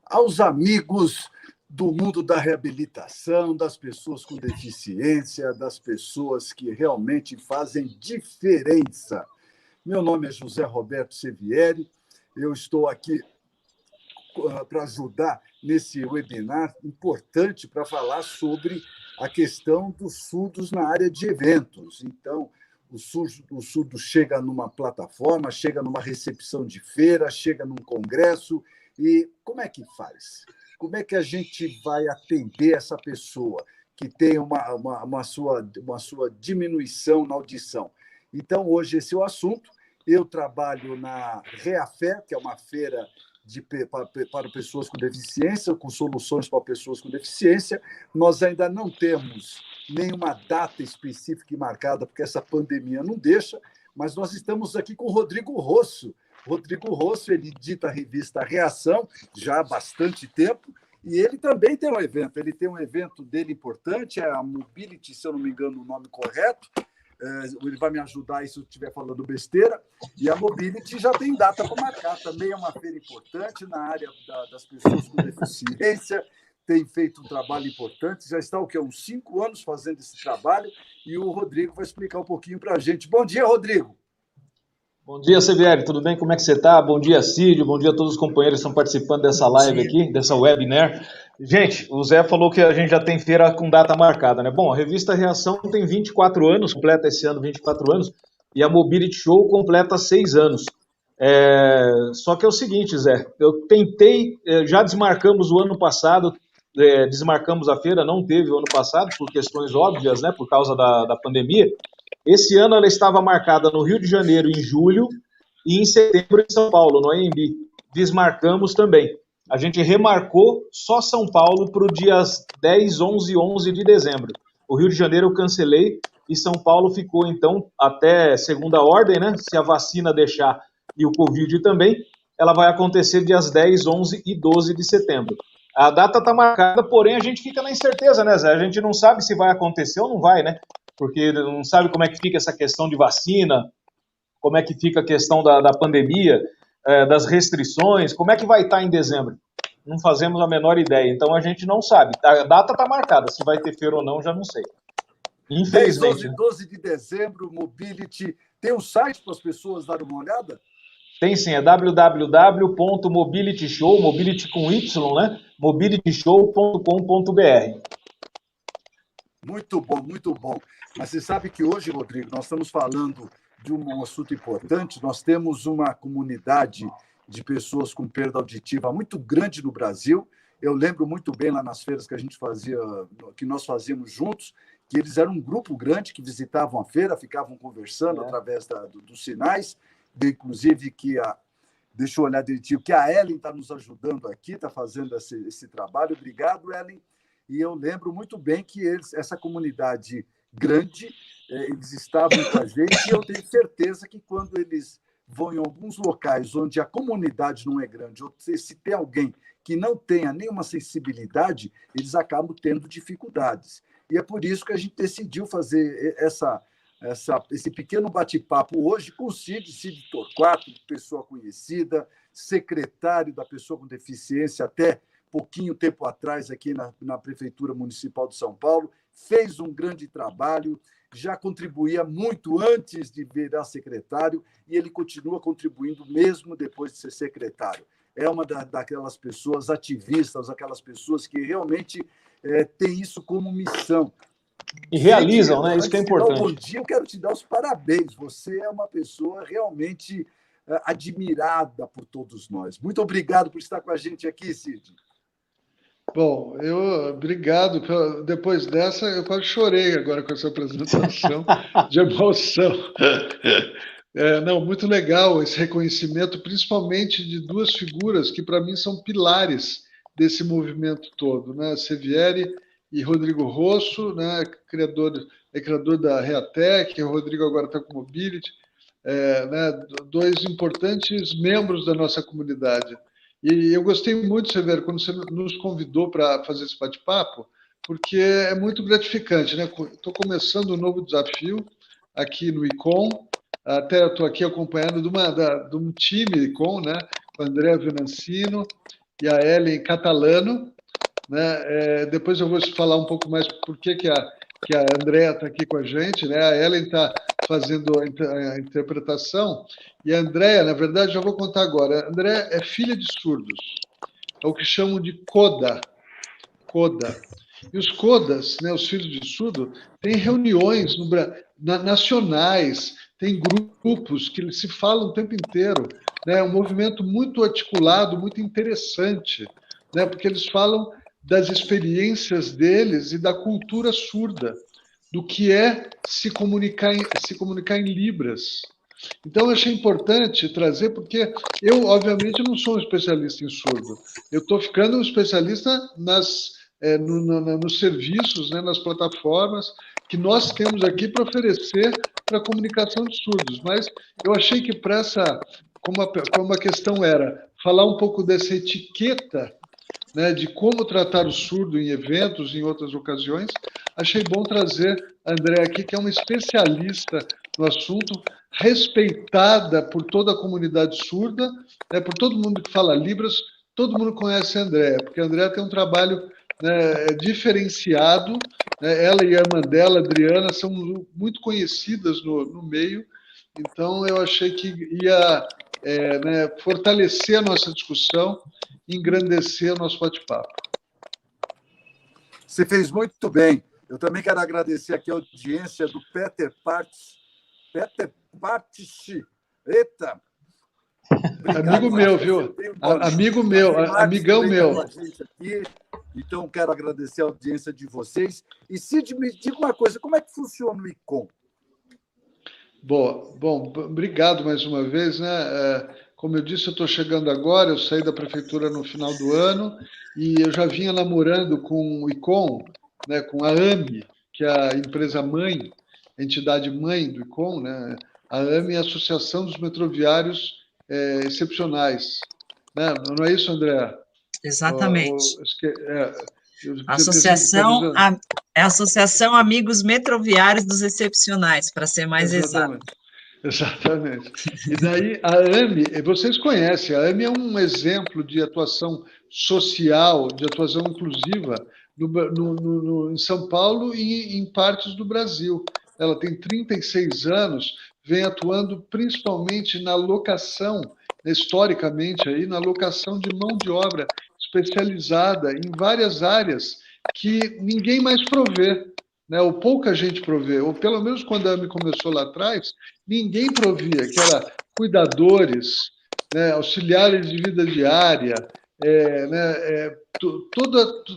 aos amigos do mundo da reabilitação, das pessoas com deficiência, das pessoas que realmente fazem diferença. Meu nome é José Roberto Sevieri, eu estou aqui para ajudar nesse webinar importante para falar sobre a questão dos surdos na área de eventos. Então, o surdo chega numa plataforma, chega numa recepção de feira, chega num congresso, e como é que faz? Como é que a gente vai atender essa pessoa que tem uma sua diminuição na audição? Então, hoje, esse é o assunto. Eu trabalho na REAFER, que é uma feira para pessoas com deficiência, com soluções para pessoas com deficiência. Nós ainda não temos nenhuma data específica e marcada, porque essa pandemia não deixa, mas nós estamos aqui com o Rodrigo Rosso. Rodrigo Rosso, ele edita a revista Reação já há bastante tempo, e ele também tem um evento. Ele tem um evento dele importante, é a Mobility, se eu não me engano o nome correto. Ele vai me ajudar aí se eu estiver falando besteira. E a Mobility já tem data para marcar. Também é uma feira importante na área das pessoas com deficiência. Tem feito um trabalho importante. Já está uns 5 anos fazendo esse trabalho. E o Rodrigo vai explicar um pouquinho para a gente. Bom dia, Rodrigo. Bom dia, Sevieri, tudo bem? Como é que você está? Bom dia, Cídio, bom dia a todos os companheiros que estão participando dessa live aqui, dessa webinar. Gente, o Zé falou que a gente já tem feira com data marcada, né? Bom, a revista Reação tem 24 anos, completa esse ano 24 anos, e a Mobility Show completa 6 anos. Só que é o seguinte, Zé, eu tentei, já desmarcamos o ano passado, desmarcamos a feira, não teve o ano passado, por questões óbvias, né, por causa da pandemia. Esse ano ela estava marcada no Rio de Janeiro em julho e em setembro em São Paulo, no AMB. Desmarcamos também. A gente remarcou só São Paulo para os dias 10, 11 e 11 de dezembro. O Rio de Janeiro eu cancelei e São Paulo ficou, então, até segunda ordem, né? Se a vacina deixar e o Covid também, ela vai acontecer dias 10, 11 e 12 de setembro. A data está marcada, porém a gente fica na incerteza, né, Zé? A gente não sabe se vai acontecer ou não vai, né? Porque não sabe como é que fica essa questão de vacina, como é que fica a questão da pandemia, das restrições, como é que vai estar em dezembro? Não fazemos a menor ideia, então a gente não sabe. A data está marcada, se vai ter feira ou não, já não sei. Infelizmente. 10, 11 e 12 de dezembro, Mobility. Tem um site para as pessoas darem uma olhada? Tem sim, é www.mobilityshow, mobility com Y, né? mobilityshow.com.br. Muito bom, muito bom. Mas você sabe que hoje, Rodrigo, nós estamos falando de um assunto importante. Nós temos uma comunidade de pessoas com perda auditiva muito grande no Brasil. Eu lembro muito bem lá nas feiras que a gente fazia, que nós fazíamos juntos, que eles eram um grupo grande que visitavam a feira, ficavam conversando através dos sinais, inclusive deixa eu olhar direitinho, que a Ellen está nos ajudando aqui, está fazendo esse trabalho. Obrigado, Ellen. E eu lembro muito bem que essa comunidade grande, eles estavam com a gente, e eu tenho certeza que quando eles vão em alguns locais onde a comunidade não é grande, ou se tem alguém que não tenha nenhuma sensibilidade, eles acabam tendo dificuldades. E é por isso que a gente decidiu fazer esse pequeno bate-papo hoje com o Cid Torquato, pessoa conhecida, secretário da pessoa com deficiência até pouquinho tempo atrás aqui na Prefeitura Municipal de São Paulo, fez um grande trabalho, já contribuía muito antes de virar secretário e ele continua contribuindo mesmo depois de ser secretário. É uma daquelas pessoas ativistas, aquelas pessoas que realmente têm isso como missão. E realizam, né? Isso que é importante. Bom dia, eu quero te dar os parabéns. Você é uma pessoa realmente admirada por todos nós. Muito obrigado por estar com a gente aqui, Cid. Bom, obrigado. Depois dessa, eu quase chorei agora com essa apresentação de emoção. Não, muito legal esse reconhecimento, principalmente de duas figuras que, para mim, são pilares desse movimento todo, né? Sevieri e Rodrigo Rosso, né? Criador da Reatec, o Rodrigo agora está com Mobility, né? Dois importantes membros da nossa comunidade. E eu gostei muito, Severo, quando você nos convidou para fazer esse bate-papo, porque é muito gratificante, né? Estou começando um novo desafio aqui no ICOM, até estou aqui acompanhando de um time ICOM, né? Com o André Venancino, e a Ellen Catalano, né? Depois eu vou falar um pouco mais por que a Andrea está aqui com a gente, né? A Ellen está fazendo a interpretação, e a Andrea, na verdade, já vou contar agora, a Andrea é filha de surdos, é o que chamam de coda. E os codas, né, os filhos de surdo, têm reuniões nacionais, tem grupos que se falam o tempo inteiro, né? Um movimento muito articulado, muito interessante, né? Porque eles falam das experiências deles e da cultura surda, do que é se comunicar em libras. Então, eu achei importante trazer, porque eu, obviamente, não sou um especialista em surdo. Eu estou ficando um especialista nos serviços, né, nas plataformas que nós temos aqui para oferecer para a comunicação de surdos. Mas eu achei que para como a questão era falar um pouco dessa etiqueta, né, de como tratar o surdo em eventos, em outras ocasiões, achei bom trazer a Andrea aqui, que é uma especialista no assunto, respeitada por toda a comunidade surda, né, por todo mundo que fala Libras, todo mundo conhece a Andrea, porque a Andrea tem um trabalho, né, diferenciado, né, ela e a irmã dela, Adriana, são muito conhecidas no meio, então eu achei que ia né, fortalecer a nossa discussão, engrandecer o nosso bate-papo. Você fez muito bem. Eu também quero agradecer aqui a audiência do Peter Partes. Eita! Obrigado. Amigo meu, viu? Amigo meu, amigão meu. Então, quero agradecer a audiência de vocês. E, Cid, me diga uma coisa, como é que funciona o ICOM? Bom, obrigado mais uma vez, né? Como eu disse, eu estou chegando agora, eu saí da prefeitura no final do ano e eu já vinha namorando com o ICOM, né, com a AME, que é a empresa mãe, a entidade mãe do ICOM, né? A AME é a Associação dos Metroviários Excepcionais. Né? Não é isso, André? Exatamente. É a Associação Amigos Metroviários dos Excepcionais, para ser mais exato. Exatamente. E daí a AME, vocês conhecem, a AME é um exemplo de atuação social, de atuação inclusiva em São Paulo e em partes do Brasil. Ela tem 36 anos, vem atuando principalmente na locação, historicamente, aí, na locação de mão de obra especializada em várias áreas que ninguém mais provê. Né, ou pouca gente provê, ou pelo menos quando a AME começou lá atrás, ninguém provia, que era cuidadores, né, auxiliares de vida diária,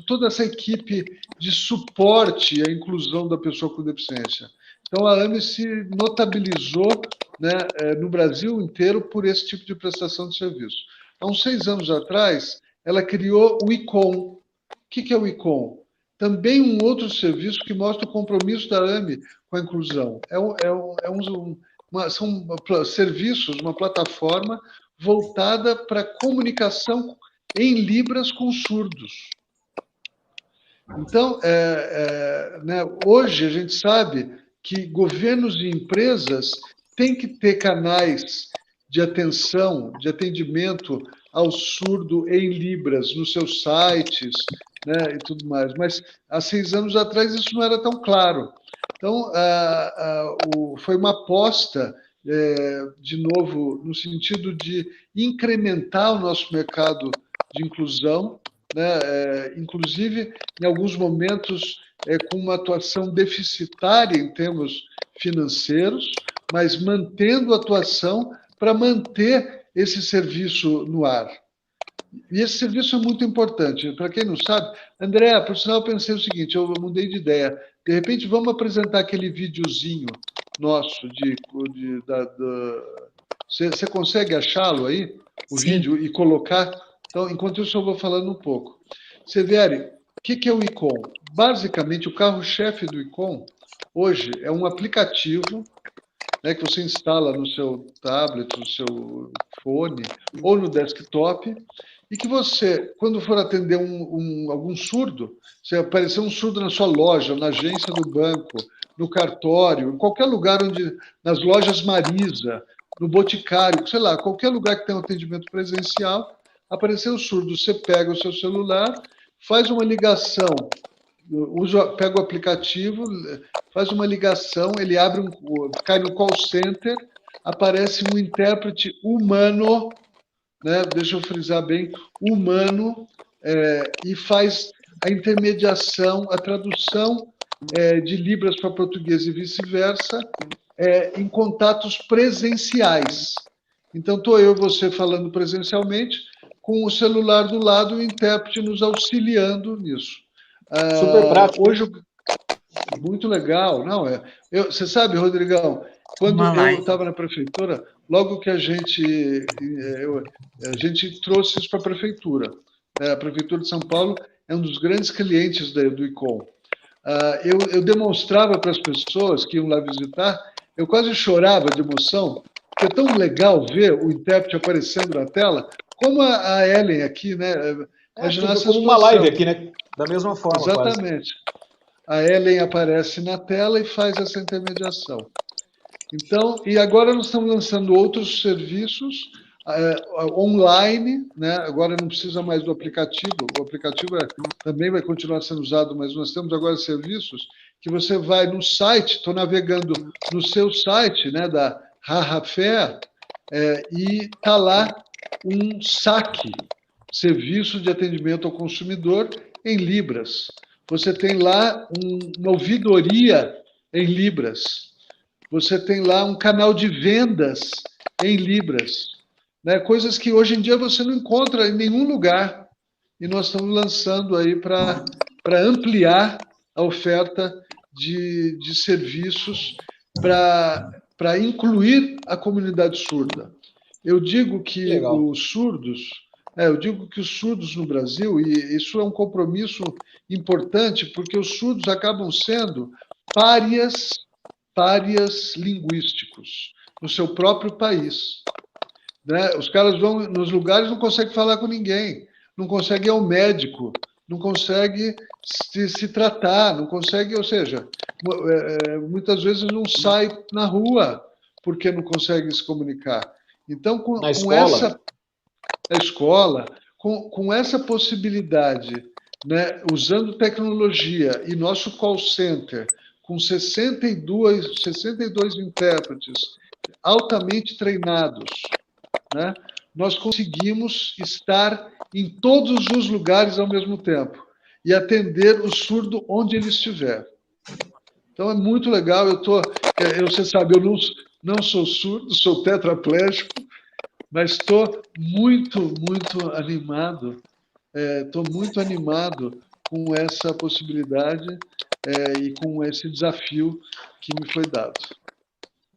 toda essa equipe de suporte à inclusão da pessoa com deficiência. Então, a AME se notabilizou, né, no Brasil inteiro por esse tipo de prestação de serviço. Há uns 6 anos atrás, ela criou o ICOM. O que é o ICOM? Também um outro serviço que mostra o compromisso da AME com a inclusão. São serviços, uma plataforma voltada para comunicação em Libras com surdos. Então, né, hoje a gente sabe que governos e empresas têm que ter canais de atenção, de atendimento ao surdo em Libras nos seus sites, né, e tudo mais. Mas há 6 anos atrás isso não era tão claro. Então, foi uma aposta, de novo, no sentido de incrementar o nosso mercado de inclusão, né, inclusive, em alguns momentos, com uma atuação deficitária em termos financeiros, mas mantendo a atuação para manter esse serviço no ar. E esse serviço é muito importante. Para quem não sabe, André, por sinal, eu pensei o seguinte, eu mudei de ideia. De repente, vamos apresentar aquele videozinho nosso Você consegue achá-lo aí? O Sim. Vídeo e colocar? Então, enquanto isso, eu vou falando um pouco. Severi, o que é o ICOM? Basicamente, o carro-chefe do ICOM, hoje, é um aplicativo, né, que você instala no seu tablet, no seu fone ou no desktop, e que você, quando for atender algum surdo, se aparecer um surdo na sua loja, na agência do banco, no cartório, em qualquer lugar nas lojas Marisa, no Boticário, sei lá, qualquer lugar que tenha um atendimento presencial, apareceu o surdo. Você pega o seu celular, faz uma ligação, pega o aplicativo, faz uma ligação, ele cai no call center, aparece um intérprete humano, né? Deixa eu frisar bem, humano, e faz a intermediação, a tradução de Libras para português e vice-versa, em contatos presenciais. Então, estou eu e você falando presencialmente, com o celular do lado e o intérprete nos auxiliando nisso. Super prático. Hoje, muito legal. Não, você sabe, Rodrigão, quando eu estava na prefeitura, logo que a gente trouxe isso para a prefeitura. A prefeitura de São Paulo é um dos grandes clientes do ICOM. Eu demonstrava para as pessoas que iam lá visitar, eu quase chorava de emoção, porque é tão legal ver o intérprete aparecendo na tela, como a Ellen aqui, né? Imaginar como uma live aqui, né? Da mesma forma. Exatamente. Quase. A Ellen aparece na tela e faz essa intermediação. Então, e agora nós estamos lançando outros serviços online, né? Agora não precisa mais do aplicativo, o aplicativo também vai continuar sendo usado, mas nós temos agora serviços que você vai no site, estou navegando no seu site, né, da Rarafé, e está lá um saque, serviço de atendimento ao consumidor em Libras. Você tem lá uma ouvidoria em Libras. Você tem lá um canal de vendas em Libras. Né? Coisas que hoje em dia você não encontra em nenhum lugar. E nós estamos lançando aí para ampliar a oferta de serviços para incluir a comunidade surda. Eu digo que os surdos no Brasil, e isso é um compromisso importante, porque os surdos acabam sendo párias linguísticos no seu próprio país. Né? Os caras vão nos lugares, não conseguem falar com ninguém, não conseguem ir ao médico, não conseguem se tratar, não conseguem, ou seja, muitas vezes não sai na rua porque não conseguem se comunicar. Então, com essa possibilidade, né, usando tecnologia e nosso call center, com 62 intérpretes altamente treinados, né, nós conseguimos estar em todos os lugares ao mesmo tempo e atender o surdo onde ele estiver. Então, é muito legal. Você sabe, eu não sou surdo, sou tetraplégico, mas estou muito animado. Estou muito animado com essa possibilidade e com esse desafio que me foi dado.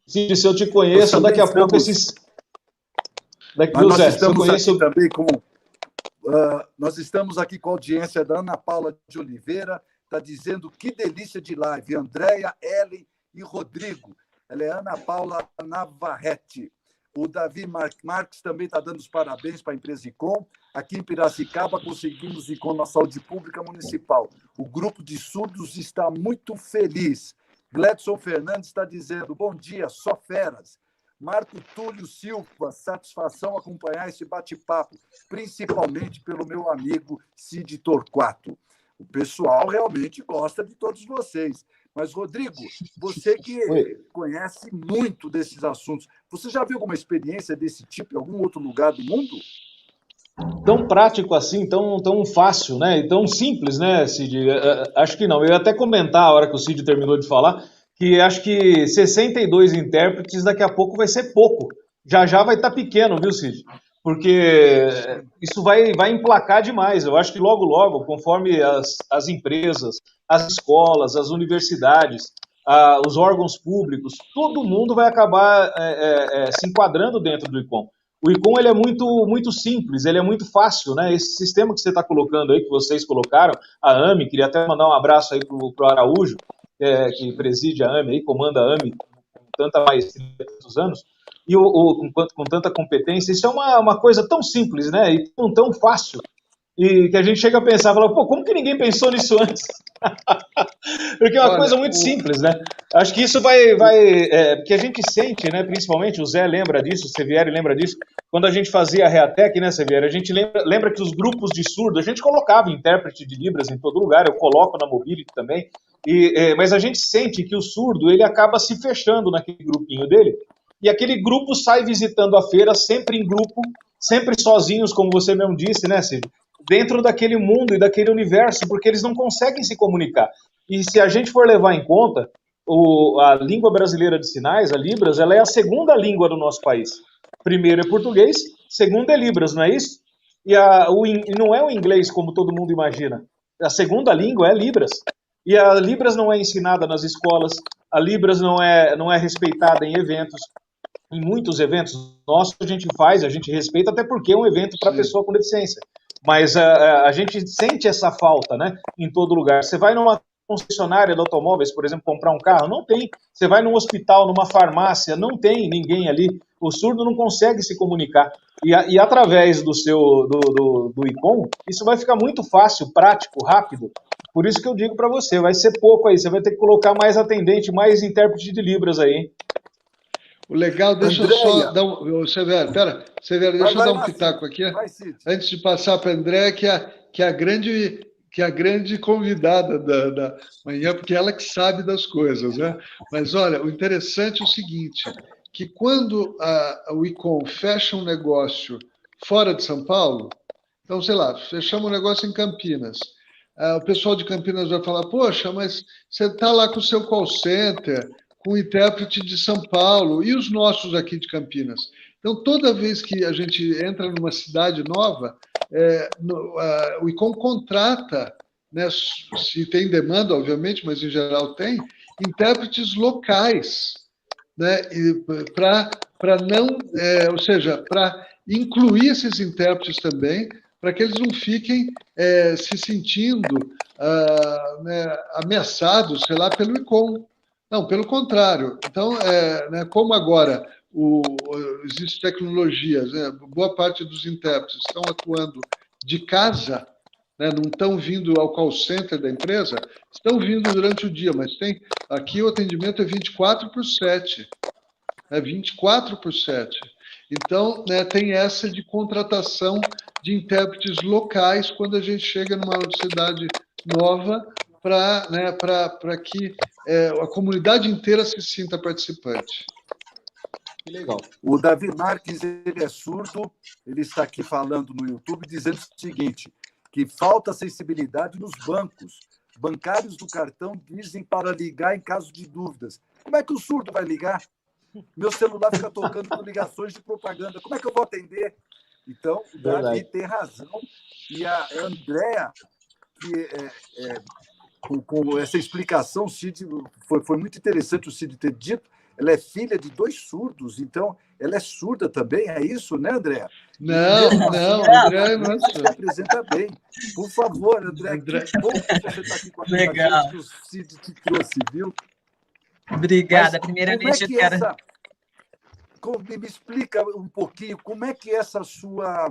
Sim, se eu te conheço, daqui a pouco esses... Nós estamos aqui também com... nós estamos aqui com a audiência da Ana Paula de Oliveira, está dizendo que delícia de live. Andréia, Ellen e Rodrigo. Ela é Ana Paula Navarrete. O Davi Marques também está dando os parabéns para a empresa ICOM. Aqui em Piracicaba, conseguimos ICOM na saúde pública municipal. O grupo de surdos está muito feliz. Gledson Fernandes está dizendo, bom dia, só feras. Marco Túlio Silva, satisfação acompanhar esse bate-papo, principalmente pelo meu amigo Cid Torquato. O pessoal realmente gosta de todos vocês. Mas, Rodrigo, você que conhece muito desses assuntos, você já viu alguma experiência desse tipo em algum outro lugar do mundo? Tão prático assim, tão fácil, né? E tão simples, né, Cid? Acho que não. Eu ia até comentar, a hora que o Cid terminou de falar, que acho que 62 intérpretes daqui a pouco vai ser pouco. Já vai estar pequeno, viu, Cid? Porque isso vai emplacar demais. Eu acho que logo, conforme as empresas, as escolas, as universidades, os órgãos públicos, todo mundo vai acabar se enquadrando dentro do ICOM. O ICOM ele é muito simples, ele é muito fácil, né? Esse sistema que você está colocando aí, que vocês colocaram, a AME, queria até mandar um abraço aí para o Araújo, que preside a AME, aí, comanda a AME com tanta maestria há tantos anos, e com tanta competência. Isso é uma coisa tão simples, né? E tão fácil. e que a gente chega a pensar, fala, pô, como que ninguém pensou nisso antes? Porque é uma coisa muito simples, né? Acho que isso porque a gente sente, né, principalmente, o Zé lembra disso, o Sevieri lembra disso, quando a gente fazia a Reatec, né, Sevieri, a gente lembra que os grupos de surdo, a gente colocava intérprete de Libras em todo lugar, eu coloco na Mobility também, mas a gente sente que o surdo, ele acaba se fechando naquele grupinho dele, e aquele grupo sai visitando a feira sempre em grupo, sempre sozinhos, como você mesmo disse, né, Silvio? Dentro daquele mundo e daquele universo, porque eles não conseguem se comunicar. E se a gente for levar em conta, a língua brasileira de sinais, a Libras, ela é a segunda língua do nosso país. Primeiro é português, segundo é Libras, não é isso? E não é o inglês como todo mundo imagina. A segunda língua é Libras. E a Libras não é ensinada nas escolas, a Libras não é respeitada em eventos. Em muitos eventos nossos a gente respeita, até porque é um evento para pessoa com deficiência. Mas a gente sente essa falta, né, em todo lugar. Você vai numa concessionária de automóveis, por exemplo, comprar um carro, não tem. Você vai num hospital, numa farmácia, não tem ninguém ali. O surdo não consegue se comunicar. E através do ICOM, isso vai ficar muito fácil, prático, rápido. Por isso que eu digo para você, vai ser pouco aí. Você vai ter que colocar mais atendente, mais intérprete de Libras aí, hein? O legal, deixa eu só dar um... Severo, deixa eu dar um pitaco aqui, antes de passar para a Andréia, que é a grande convidada da manhã, porque ela que sabe das coisas, né? Mas, olha, o interessante é o seguinte, que quando o ICOM fecha um negócio fora de São Paulo, então, sei lá, fechamos um negócio em Campinas, o pessoal de Campinas vai falar, poxa, mas você está lá com o seu call center, com o intérprete de São Paulo e os nossos aqui de Campinas. Então, toda vez que a gente entra numa cidade nova, o ICOM contrata, né, se tem demanda, obviamente, mas em geral tem, intérpretes locais, né, para não, ou seja, para incluir esses intérpretes também, para que eles não fiquem se sentindo né, ameaçados, sei lá, pelo ICOM. Não, pelo contrário. Então, né, como agora existem tecnologias, né, boa parte dos intérpretes estão atuando de casa, né, não estão vindo ao call center da empresa, estão vindo durante o dia, mas aqui o atendimento é 24/7. 24/7. Então, né, tem essa de contratação de intérpretes locais quando a gente chega numa cidade nova, para que a comunidade inteira se sinta participante. Que legal. O Davi Marques, ele é surdo, ele está aqui falando no YouTube, dizendo o seguinte, que falta sensibilidade nos bancos. Bancários do cartão dizem para ligar em caso de dúvidas. Como é que o surdo vai ligar? Meu celular fica tocando com ligações de propaganda. Como é que eu vou atender? Então, o Davi tem razão. E a Andréa, que com essa explicação, Cid, foi muito interessante o Cid ter dito, ela é filha de 2 surdos, então ela é surda também, é isso, né, Andréa? Não, Andréa não é surda. Se apresenta bem. Por favor, Andréa, que bom que você está aqui com a gente, que o Cid te trouxe, viu? Obrigada. Mas, primeiramente, como é que me explica um pouquinho como é que essa sua...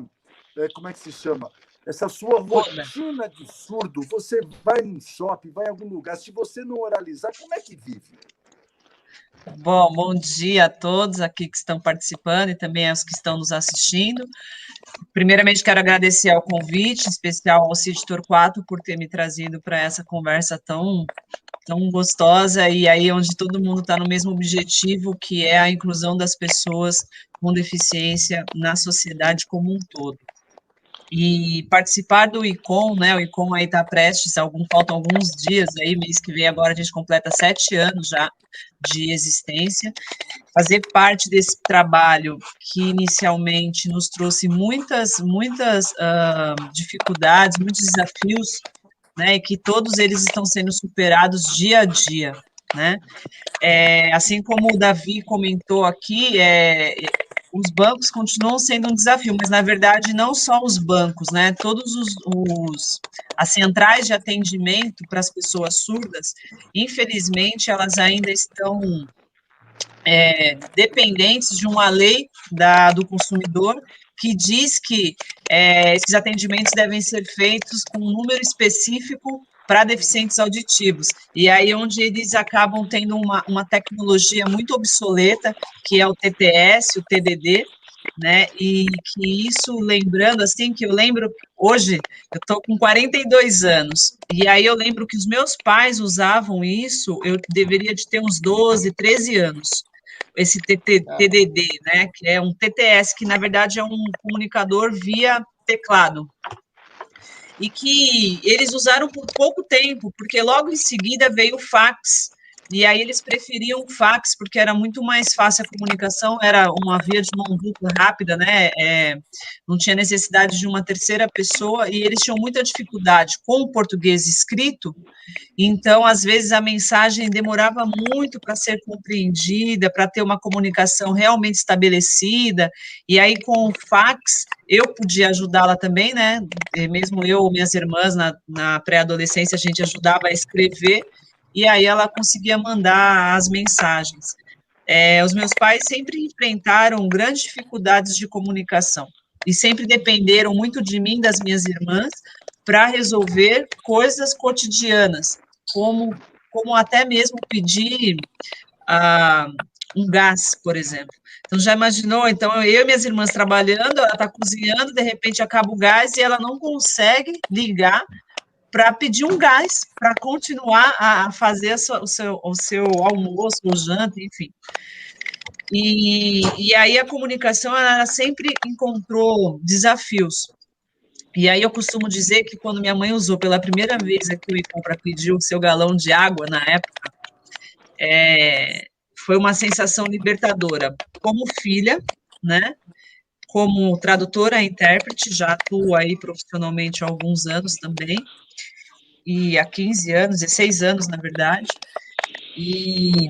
Como é que se chama? Essa sua rotina de surdo, você vai num shopping, vai em algum lugar, se você não oralizar, como é que vive? Bom dia a todos aqui que estão participando e também aos que estão nos assistindo. Primeiramente, quero agradecer ao convite, em especial ao Cid Torquato, por ter me trazido para essa conversa tão gostosa, e aí onde todo mundo está no mesmo objetivo, que é a inclusão das pessoas com deficiência na sociedade como um todo. E participar do ICOM, né, o ICOM aí está prestes, faltam alguns dias aí, mês que vem agora a gente completa 7 anos já de existência, fazer parte desse trabalho que inicialmente nos trouxe muitas dificuldades, muitos desafios, né, e que todos eles estão sendo superados dia a dia, né, assim como o Davi comentou aqui, os bancos continuam sendo um desafio, mas, na verdade, não só os bancos, né? Todos as centrais de atendimento para as pessoas surdas, infelizmente, elas ainda estão dependentes de uma lei do consumidor que diz que esses atendimentos devem ser feitos com um número específico para deficientes auditivos. E aí onde eles acabam tendo uma tecnologia muito obsoleta, que é o TTS, o TDD, né? E que isso, lembrando, assim, que eu lembro, hoje, eu estou com 42 anos, e aí eu lembro que os meus pais usavam isso, eu deveria de ter uns 12, 13 anos, esse TDD, né? Que é um TTS, que na verdade é um comunicador via teclado. E que eles usaram por pouco tempo, porque logo em seguida veio o fax, e aí eles preferiam o fax, porque era muito mais fácil a comunicação, era uma via de mão dupla rápida, né, não tinha necessidade de uma terceira pessoa, e eles tinham muita dificuldade com o português escrito, então, às vezes, a mensagem demorava muito para ser compreendida, para ter uma comunicação realmente estabelecida, e aí com o fax, eu podia ajudá-la também, né, mesmo eu, minhas irmãs, na pré-adolescência, a gente ajudava a escrever, e aí ela conseguia mandar as mensagens. Os meus pais sempre enfrentaram grandes dificuldades de comunicação, e sempre dependeram muito de mim, das minhas irmãs, para resolver coisas cotidianas, como até mesmo pedir um gás, por exemplo. Então, já imaginou? Então, eu e minhas irmãs trabalhando, ela está cozinhando, de repente acaba o gás e ela não consegue ligar para pedir um gás, para continuar a fazer o seu almoço, o janta, enfim. E aí a comunicação, ela sempre encontrou desafios. E aí eu costumo dizer que quando minha mãe usou pela primeira vez aqui o ICOM para pedir o seu galão de água na época, foi uma sensação libertadora. Como filha, né? Como tradutora e intérprete, já atuo aí profissionalmente há alguns anos também, e há 15 anos, 16 anos, na verdade, e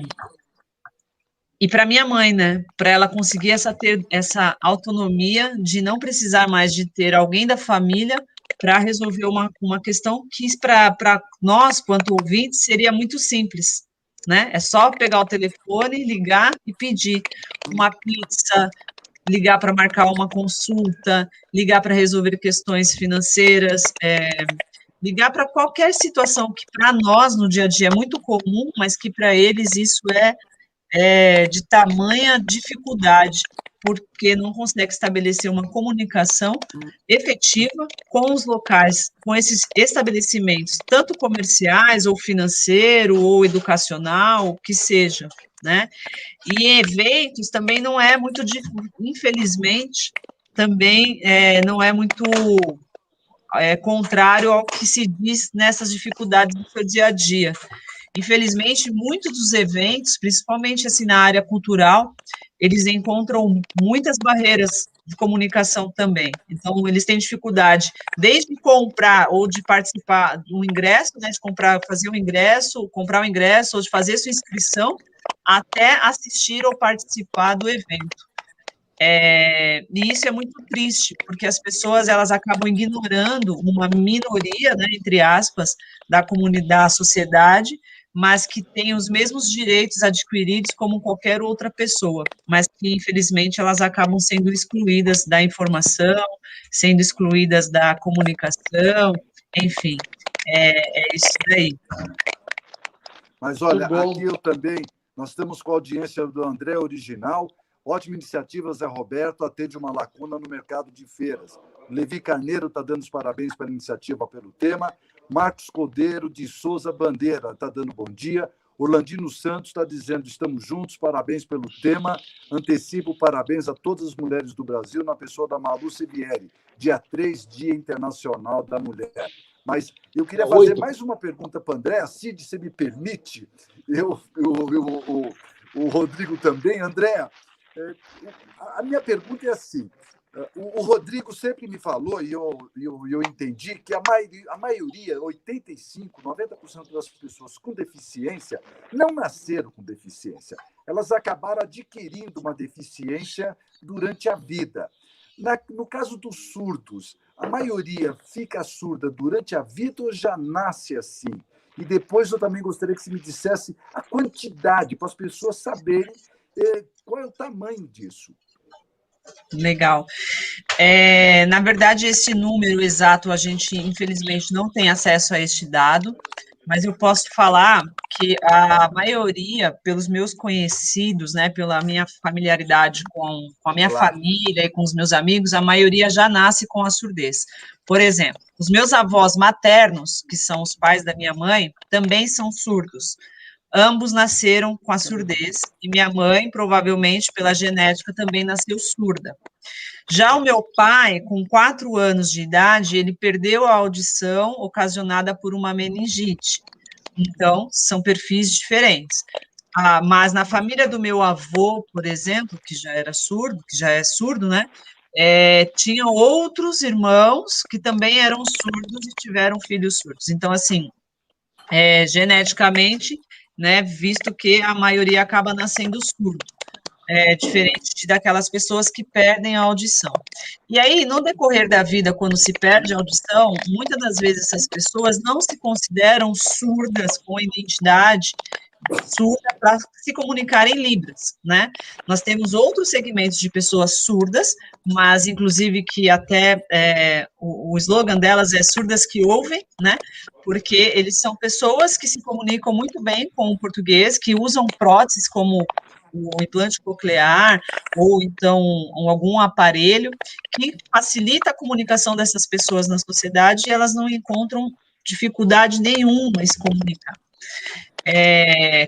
para minha mãe, né, para ela conseguir ter essa autonomia de não precisar mais de ter alguém da família para resolver uma questão que para nós, quanto ouvintes, seria muito simples, né? É só pegar o telefone, ligar e pedir uma pizza, ligar para marcar uma consulta, ligar para resolver questões financeiras, ligar para qualquer situação que para nós no dia a dia é muito comum, mas que para eles isso é de tamanha dificuldade, porque não consegue estabelecer uma comunicação efetiva com os locais, com esses estabelecimentos, tanto comerciais, ou financeiro, ou educacional, o que seja, né? E em eventos também não é muito, infelizmente, também não é muito contrário ao que se diz nessas dificuldades do seu dia a dia. Infelizmente, muitos dos eventos, principalmente assim na área cultural, eles encontram muitas barreiras de comunicação também. Então, eles têm dificuldade desde comprar ou de participar do ingresso, né, de fazer o ingresso, comprar o ingresso ou de fazer sua inscrição, até assistir ou participar do evento. E isso é muito triste, porque as pessoas elas acabam ignorando uma minoria, né, entre aspas, da comunidade, da sociedade, mas que tem os mesmos direitos adquiridos como qualquer outra pessoa, mas que, infelizmente, elas acabam sendo excluídas da informação, sendo excluídas da comunicação, enfim, é isso daí. Mas, olha, aqui eu também, nós estamos com a audiência do André Original. Ótima iniciativa, Zé Roberto, atende uma lacuna no mercado de feiras. Levi Carneiro está dando os parabéns pela iniciativa, pelo tema. Marcos Cordeiro de Souza Bandeira está dando bom dia. Orlandino Santos está dizendo, estamos juntos, parabéns pelo tema. Antecipo parabéns a todas as mulheres do Brasil, na pessoa da Malu Sivieri, dia 3, Dia Internacional da Mulher. Mas eu queria fazer mais uma pergunta para o André. Cid, se me permite, o Rodrigo também. André, a minha pergunta é assim, o Rodrigo sempre me falou, e eu entendi, que a maioria, 85%, 90% das pessoas com deficiência não nasceram com deficiência. Elas acabaram adquirindo uma deficiência durante a vida. No caso dos surdos, a maioria fica surda durante a vida ou já nasce assim? E depois eu também gostaria que você me dissesse a quantidade, para as pessoas saberem qual é o tamanho disso. Legal. Na verdade, esse número exato, a gente, infelizmente, não tem acesso a este dado, mas eu posso falar que a maioria, pelos meus conhecidos, né, pela minha familiaridade com a minha família e com os meus amigos, a maioria já nasce com a surdez. Por exemplo, os meus avós maternos, que são os pais da minha mãe, também são surdos. Ambos nasceram com a surdez, e minha mãe, provavelmente, pela genética, também nasceu surda. Já o meu pai, com 4 anos de idade, ele perdeu a audição ocasionada por uma meningite. Então, são perfis diferentes. Mas na família do meu avô, por exemplo, que já era surdo, que já é surdo, né? Tinha outros irmãos que também eram surdos e tiveram filhos surdos. Então, assim, geneticamente, né, visto que a maioria acaba nascendo surdo. Diferente daquelas pessoas que perdem a audição. E aí, no decorrer da vida, quando se perde a audição, muitas das vezes essas pessoas não se consideram surdas com identidade surda para se comunicar em Libras, né? Nós temos outros segmentos de pessoas surdas, mas inclusive que até o slogan delas é surdas que ouvem, né? Porque eles são pessoas que se comunicam muito bem com o português, que usam próteses como o implante coclear, ou então algum aparelho que facilita a comunicação dessas pessoas na sociedade e elas não encontram dificuldade nenhuma em se comunicar.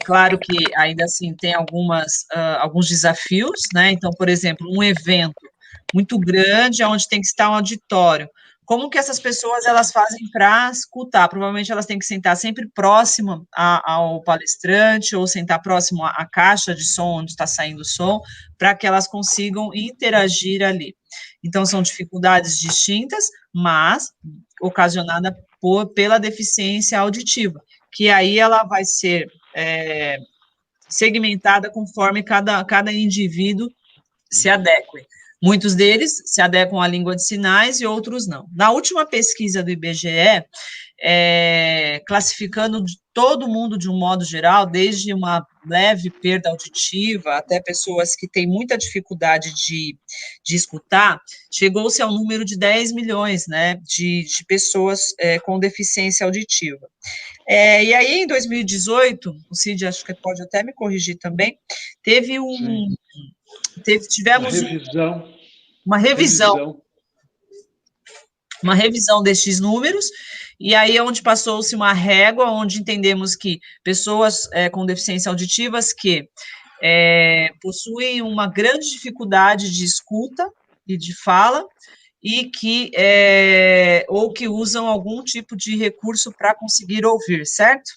Claro que ainda assim tem alguns desafios, né? Então, por exemplo, um evento muito grande, onde tem que estar um auditório. Como que essas pessoas elas fazem para escutar? Provavelmente elas têm que sentar sempre próximo ao palestrante ou sentar próximo à caixa de som onde está saindo o som, para que elas consigam interagir ali. Então, são dificuldades distintas, mas ocasionada pela deficiência auditiva, que aí ela vai ser segmentada conforme cada indivíduo se adeque. Muitos deles se adequam à língua de sinais e outros não. Na última pesquisa do IBGE, classificando todo mundo de um modo geral, desde uma leve perda auditiva até pessoas que têm muita dificuldade de escutar, chegou-se ao número de 10 milhões, né, de pessoas com deficiência auditiva. E aí, em 2018, o Cid, acho que pode até me corrigir também, tivemos uma revisão destes números, e aí é onde passou-se uma régua, onde entendemos que pessoas com deficiência auditivas que possuem uma grande dificuldade de escuta e de fala, e ou que usam algum tipo de recurso para conseguir ouvir, certo?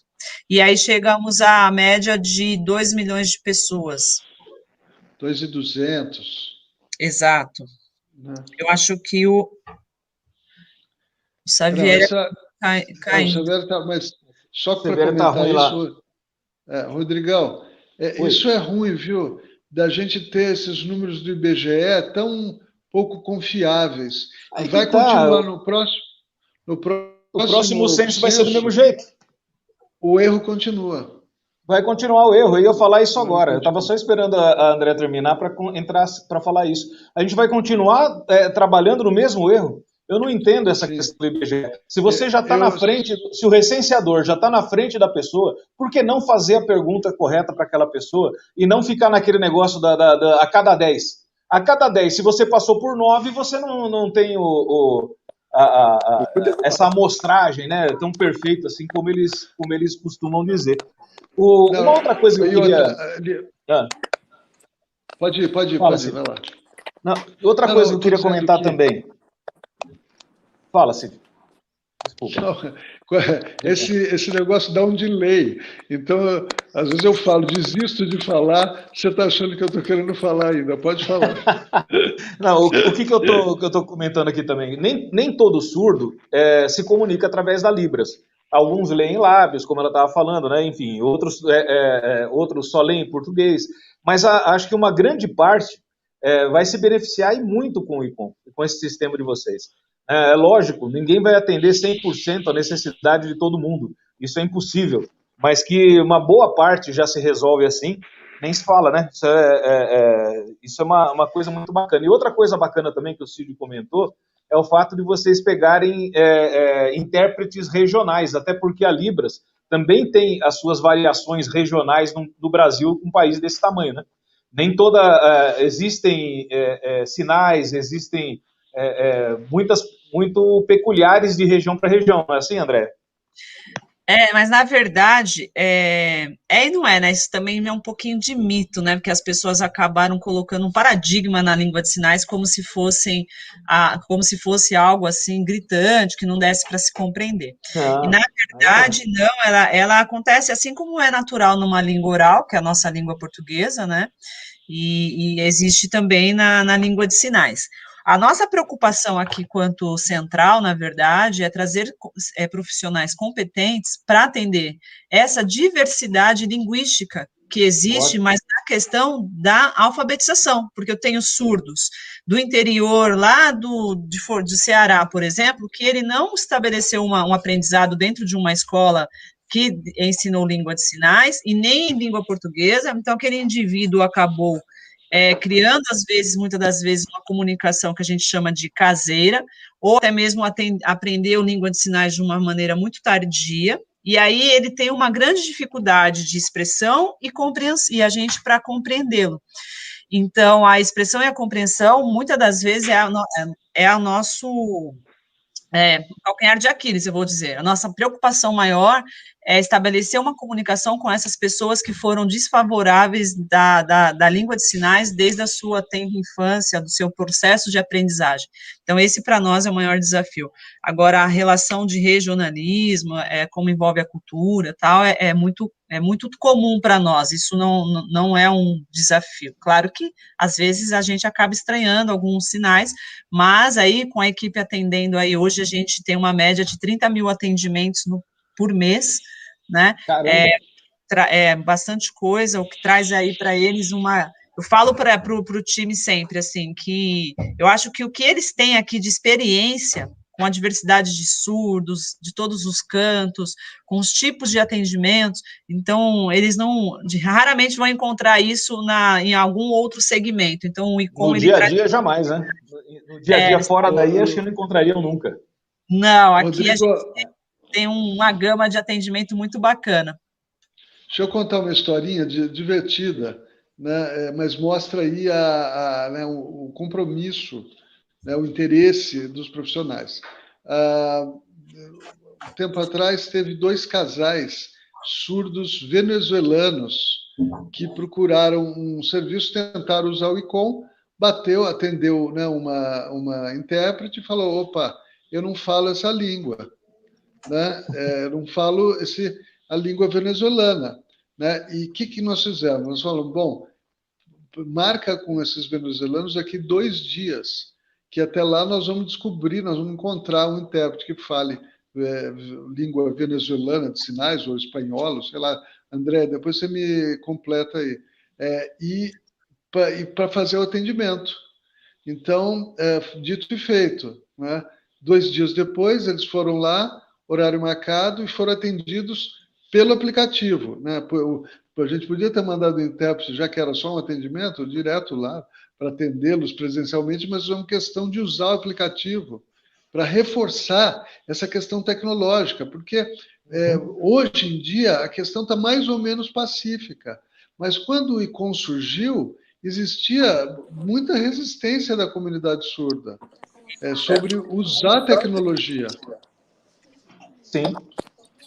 E aí chegamos à média de 2 milhões de pessoas. 2.200. Exato. Eu acho que o Xavier está caindo. O Xavier está, mas só para comentar isso, Rodrigão, isso é ruim, viu? Da gente ter esses números do IBGE tão pouco confiáveis. E vai continuar no próximo. O próximo censo vai ser do mesmo jeito. O erro continua. Vai continuar o erro, eu ia falar isso agora. Eu estava só esperando a André terminar para entrar para falar isso. A gente vai continuar trabalhando no mesmo erro? Eu não entendo essa questão do IBGE. Se você já está na frente, se o recenseador já está na frente da pessoa, por que não fazer a pergunta correta para aquela pessoa e não ficar naquele negócio a cada 10? A cada 10, se você passou por 9, você não tem essa amostragem, né, tão perfeita assim como eles costumam dizer. Uma outra coisa que eu queria... Pode ir, vai lá. Outra coisa que eu queria comentar também. Fala, Cid. Desculpa. Esse negócio dá um delay. Então, às vezes eu falo, desisto de falar, você está achando que eu estou querendo falar ainda. Pode falar. Não, o que eu estou comentando aqui também? Nem todo surdo se comunica através da Libras. Alguns leem lábios, como ela estava falando, né? Enfim, outros só leem em português. Mas acho que uma grande parte vai se beneficiar e muito com o ICOM, com esse sistema de vocês. Lógico, ninguém vai atender 100% a necessidade de todo mundo. Isso é impossível. Mas que uma boa parte já se resolve assim. nem se fala, né? Isso é uma coisa muito bacana. E outra coisa bacana também que o Cídio comentou é o fato de vocês pegarem intérpretes regionais, até porque a Libras também tem as suas variações regionais do Brasil, um país desse tamanho, né? Nem existem sinais, existem muito peculiares de região para região, não é assim, André? Mas na verdade, e não é, né? Isso também é um pouquinho de mito, né? Porque as pessoas acabaram colocando um paradigma na língua de sinais como se fosse algo assim gritante, que não desse para se compreender. E na verdade, não, ela acontece assim como é natural numa língua oral, que é a nossa língua portuguesa, né? E existe também na língua de sinais. A nossa preocupação aqui, quanto central, na verdade, é trazer profissionais competentes para atender essa diversidade linguística que existe, mas na questão da alfabetização, porque eu tenho surdos do interior, lá do Ceará, por exemplo, que ele não estabeleceu um aprendizado dentro de uma escola que ensinou língua de sinais, e nem língua portuguesa, então aquele indivíduo acabou criando, muitas das vezes, uma comunicação que a gente chama de caseira, ou até mesmo aprendeu língua de sinais de uma maneira muito tardia, e aí ele tem uma grande dificuldade de expressão e a gente para compreendê-lo. Então, a expressão e a compreensão, muitas das vezes, é o nosso calcanhar de Aquiles, eu vou dizer. A nossa preocupação maior é estabelecer uma comunicação com essas pessoas que foram desfavoráveis da língua de sinais desde a sua tenra infância, do seu processo de aprendizagem. Então, esse, para nós, é o maior desafio. Agora, a relação de regionalismo, como envolve a cultura, tal, é muito comum para nós, isso não é um desafio. Claro que, às vezes, a gente acaba estranhando alguns sinais, mas aí, com a equipe atendendo aí, hoje a gente tem uma média de 30 mil atendimentos por mês, né? Bastante coisa, o que traz aí para eles eu falo para o time sempre, assim, que eu acho que o que eles têm aqui de experiência, com a diversidade de surdos, de todos os cantos, com os tipos de atendimentos, então, eles raramente vão encontrar isso em algum outro segmento. Então, no dia a dia, jamais, né? No dia a dia, fora daí, acho que não encontrariam nunca. Não, aqui Rodrigo, a gente tem uma gama de atendimento muito bacana. Deixa eu contar uma historinha divertida, né? Mas mostra aí né, o compromisso, né, o interesse dos profissionais. Um tempo atrás, teve 2 casais surdos venezuelanos que procuraram um serviço, tentaram usar o ICOM, atendeu, né, uma intérprete e falou: opa, eu não falo essa língua, né? Não falo a língua venezuelana, né? E o que nós fizemos? Nós falamos: bom, marca com esses venezuelanos daqui 2 dias, que até lá nós vamos encontrar um intérprete que fale língua venezuelana de sinais ou espanhola, sei lá. André, depois você me completa aí. E para fazer o atendimento. Então, dito e feito, né? 2 dias depois, eles foram lá, horário marcado, e foram atendidos pelo aplicativo, né? A gente podia ter mandado o intérprete, já que era só um atendimento, direto lá, para atendê-los presencialmente, mas é uma questão de usar o aplicativo para reforçar essa questão tecnológica, porque hoje em dia a questão está mais ou menos pacífica, mas quando o ICOM surgiu, existia muita resistência da comunidade surda sobre usar a tecnologia. Sim.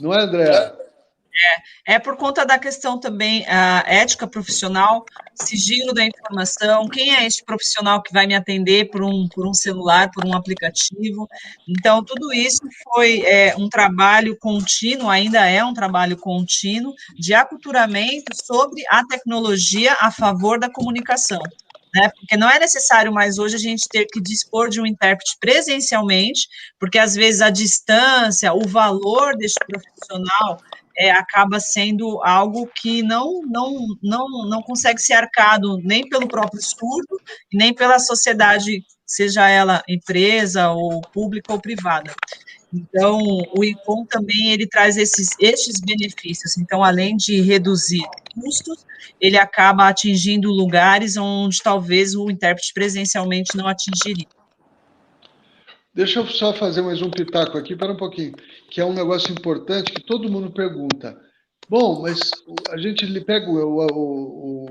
Não é, André? É por conta da questão também a ética profissional, sigilo da informação, quem é este profissional que vai me atender por um celular, por um aplicativo. Então, tudo isso foi um trabalho contínuo, ainda é um trabalho contínuo, de aculturamento sobre a tecnologia a favor da comunicação. Né? Porque não é necessário mais hoje a gente ter que dispor de um intérprete presencialmente, porque às vezes a distância, o valor deste profissional acaba sendo algo que não consegue ser arcado nem pelo próprio surdo, nem pela sociedade, seja ela empresa ou pública ou privada. Então, o ICOM também ele traz estes benefícios. Então, além de reduzir custos, ele acaba atingindo lugares onde talvez o intérprete presencialmente não atingiria. Deixa eu só fazer mais um pitaco aqui, para um pouquinho, que é um negócio importante que todo mundo pergunta. Bom, mas a gente pega o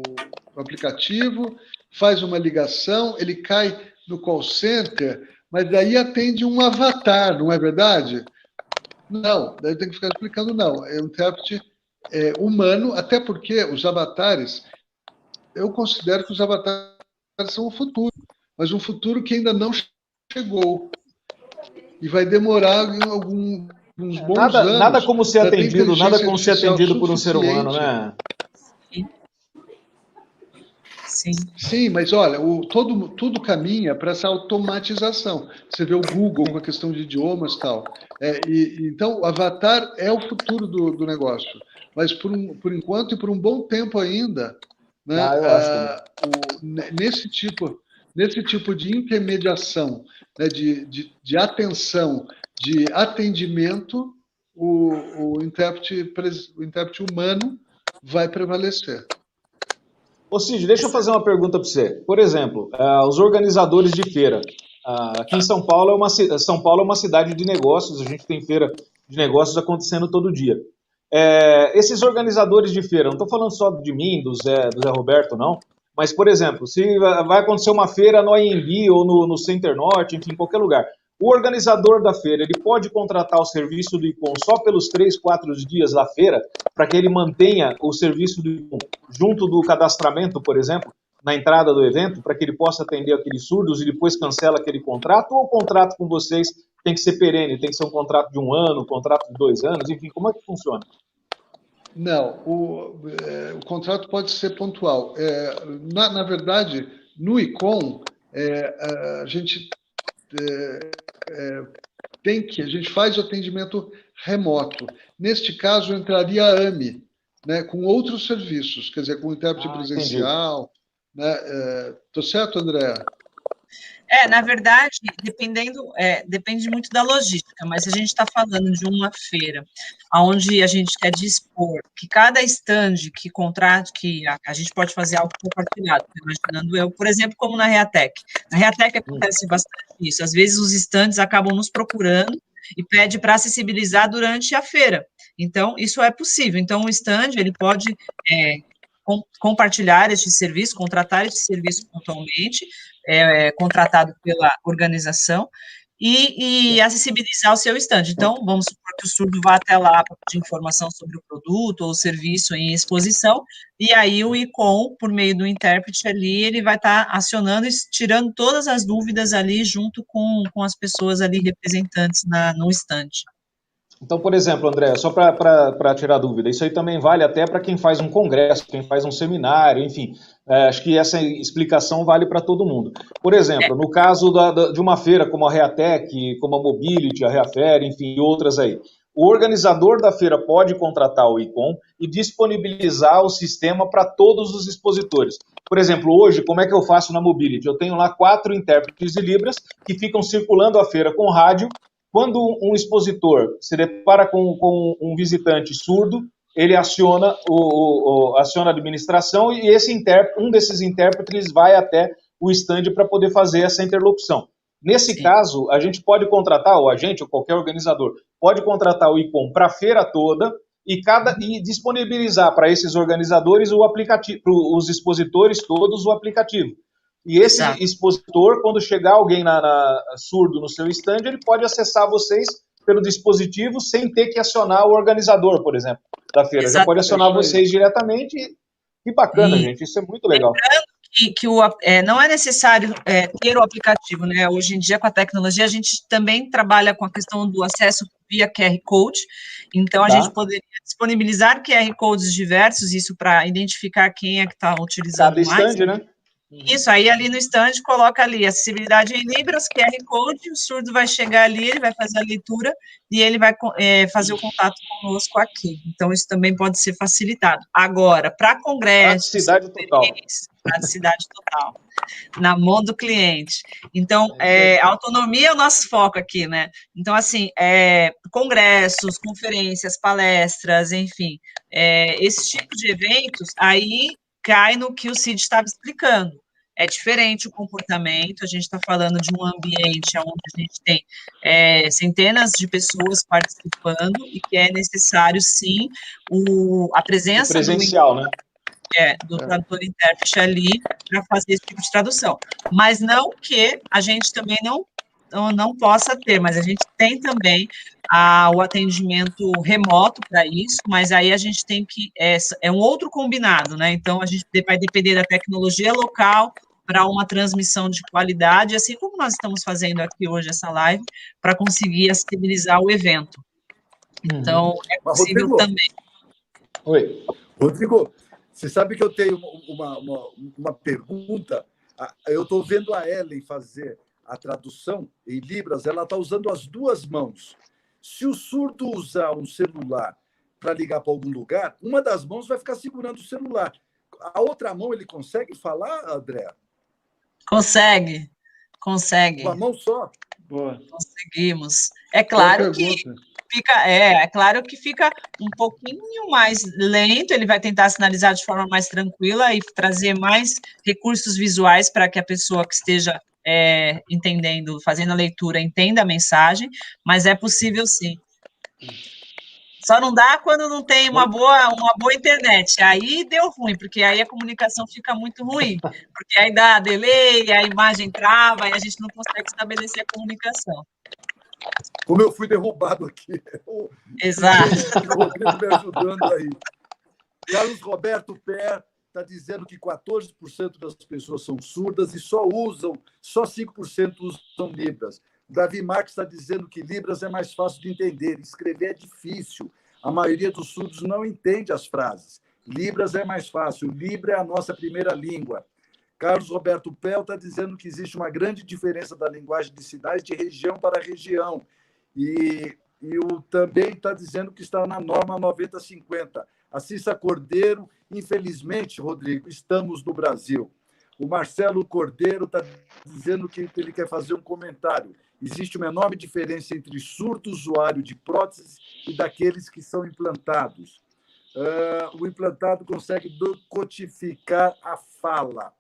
aplicativo, faz uma ligação, ele cai no call center, mas daí atende um avatar, não é verdade? Não, daí tem que ficar explicando, não. É um intérprete humano, até porque os avatares, eu considero que os avatares são o futuro, mas um futuro que ainda não chegou. E vai demorar uns bons anos. Nada como ser atendido por um ser humano, né? Sim. Sim, mas olha, tudo caminha para essa automatização. Você vê o Google com a questão de idiomas e tal. Então, o avatar é o futuro do negócio. Mas, por enquanto e por um bom tempo ainda, né, nesse tipo de intermediação, né, de atenção, de atendimento, o intérprete humano vai prevalecer. Ô Cid, deixa eu fazer uma pergunta para você. Por exemplo, os organizadores de feira. Aqui em São Paulo é uma cidade de negócios, a gente tem feira de negócios acontecendo todo dia. Esses organizadores de feira, não estou falando só de mim, do Zé Roberto, não, mas, por exemplo, se vai acontecer uma feira no AMB ou no Center Norte, enfim, em qualquer lugar, o organizador da feira, ele pode contratar o serviço do ICOM só pelos 3, 4 dias da feira, para que ele mantenha o serviço do ICOM junto do cadastramento, por exemplo, na entrada do evento, para que ele possa atender aqueles surdos e depois cancela aquele contrato, ou o contrato com vocês tem que ser perene, tem que ser um contrato de 1 ano, um contrato de 2 anos, enfim, como é que funciona? Não, o contrato pode ser pontual. Na verdade, no ICOM, a gente a gente faz o atendimento remoto. Neste caso, entraria a AME, né, com outros serviços, quer dizer, com intérprete presencial. Estou certo, André? Na verdade, depende muito da logística, mas se a gente está falando de uma feira onde a gente quer dispor que cada estande que contrate, que a gente pode fazer algo compartilhado, imaginando eu, por exemplo, como na Reatec. Na Reatec acontece bastante isso, às vezes os estandes acabam nos procurando e pede para acessibilizar durante a feira. Então, isso é possível. Então, o stand, ele pode compartilhar este serviço, contratar este serviço pontualmente, contratado pela organização, e acessibilizar o seu estande. Então, vamos supor que o surdo vá até lá para pedir informação sobre o produto ou o serviço em exposição, e aí o ICOM, por meio do intérprete ali, ele vai estar acionando e tirando todas as dúvidas ali junto com as pessoas ali representantes no estande. Então, por exemplo, André, só para tirar dúvida, isso aí também vale até para quem faz um congresso, quem faz um seminário, enfim, acho que essa explicação vale para todo mundo. Por exemplo, no caso de uma feira como a Reatec, como a Mobility, a Reafer, enfim, outras aí, o organizador da feira pode contratar o ICOM e disponibilizar o sistema para todos os expositores. Por exemplo, hoje, como é que eu faço na Mobility? Eu tenho lá 4 intérpretes de Libras que ficam circulando a feira com rádio. Quando um expositor se depara com um visitante surdo, ele aciona a administração e um desses intérpretes vai até o estande para poder fazer essa interlocução. Nesse caso, a gente pode contratar, ou a gente, ou qualquer organizador, pode contratar o ICOM para a feira toda e disponibilizar para esses organizadores o aplicativo, para os expositores todos o aplicativo. E esse expositor, quando chegar alguém surdo no seu stand, ele pode acessar vocês pelo dispositivo sem ter que acionar o organizador, por exemplo, da feira. Já pode acionar vocês diretamente. Que bacana, gente. Isso é muito legal. Lembrando que não é necessário ter o aplicativo, né? Hoje em dia, com a tecnologia, a gente também trabalha com a questão do acesso via QR Code. Então, a gente poderia disponibilizar QR Codes diversos, isso para identificar quem é que está utilizando mais. Cada stand, né? Isso, aí ali no stand coloca ali acessibilidade em Libras, QR Code, o surdo vai chegar ali, ele vai fazer a leitura e ele vai fazer o contato conosco aqui. Então, isso também pode ser facilitado. Agora, para congressos, praticidade total. praticidade total, na mão do cliente. Então, autonomia é o nosso foco aqui, né? Então, assim, congressos, conferências, palestras, enfim, esse tipo de eventos, aí cai no que o Cid estava explicando. É diferente o comportamento, a gente está falando de um ambiente onde a gente tem centenas de pessoas participando e que é necessário, sim, a presença presencial, né? do tradutor intérprete ali para fazer esse tipo de tradução. Mas não que a gente também não possa ter, mas a gente tem também o atendimento remoto para isso, mas aí a gente tem que, é um outro combinado, né? Então, a gente vai depender da tecnologia local para uma transmissão de qualidade, assim como nós estamos fazendo aqui hoje essa live, para conseguir acessibilizar o evento. Então, é possível também. Oi. Rodrigo, você sabe que eu tenho uma pergunta. Eu estou vendo a Ellen fazer a tradução em Libras, ela está usando as duas mãos. Se o surdo usar um celular para ligar para algum lugar, uma das mãos vai ficar segurando o celular. A outra mão ele consegue falar, André? Consegue. Uma mão só? Boa. Conseguimos. É claro que fica um pouquinho mais lento, ele vai tentar sinalizar de forma mais tranquila e trazer mais recursos visuais para que a pessoa que esteja entendendo, fazendo a leitura, entenda a mensagem, mas é possível sim. Só não dá quando não tem uma boa internet. Aí deu ruim, porque aí a comunicação fica muito ruim. Porque aí dá delay, a imagem trava, e a gente não consegue estabelecer a comunicação. Como eu fui derrubado aqui. Exato. O Rodrigo me ajudando aí. Carlos Roberto Pé está dizendo que 14% das pessoas são surdas e só 5% usam Libras. Davi Marques está dizendo que Libras é mais fácil de entender, escrever é difícil. A maioria dos surdos não entende as frases. Libras é mais fácil, Libra é a nossa primeira língua. Carlos Roberto Pel está dizendo que existe uma grande diferença da linguagem de sinais de região para região. E também está dizendo que está na norma 9050. A Cissa Cordeiro, infelizmente, Rodrigo, estamos no Brasil. O Marcelo Cordeiro está dizendo que ele quer fazer um comentário. Existe uma enorme diferença entre surdo usuário de próteses e daqueles que são implantados. O implantado consegue decodificar a fala.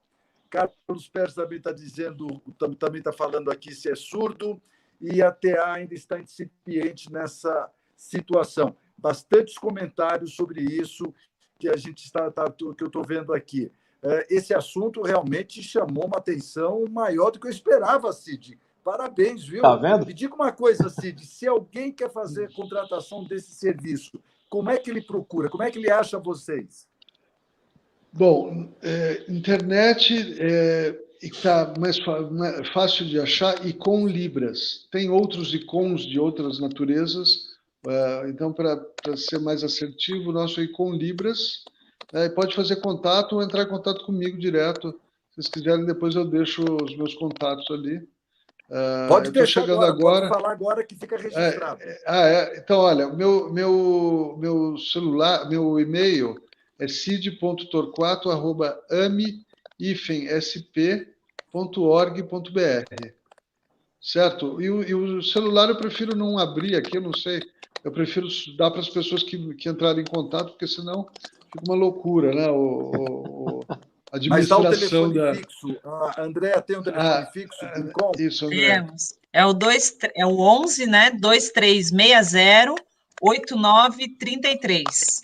Carlos Pérez também está dizendo, também está falando aqui se é surdo, e a TA ainda está incipiente nessa situação. Bastantes comentários sobre isso que a gente que eu estou vendo aqui. Esse assunto realmente chamou uma atenção maior do que eu esperava, Cid. Parabéns, viu? Tá vendo? Me diga uma coisa, Cid, se alguém quer fazer contratação desse serviço, como é que ele procura? Como é que ele acha vocês? Bom, internet está mais fácil de achar e com Libras. Tem outros icons de outras naturezas, então, para ser mais assertivo, o nosso icon Libras, pode fazer contato ou entrar em contato comigo direto. Se vocês quiserem, depois eu deixo os meus contatos ali. Pode deixar chegando agora. Pode falar agora que fica registrado. Então, olha, meu celular, meu e-mail é cid.torquato@ami-sp.org.br, certo? E o celular eu prefiro não abrir aqui, eu não sei. Eu prefiro dar para as pessoas que entrarem em contato, porque senão fica uma loucura, né? A administração. Mas dá o telefone fixo. André, tem um telefone fixo? Isso, André. Temos. É o 11, né? 2360-8933.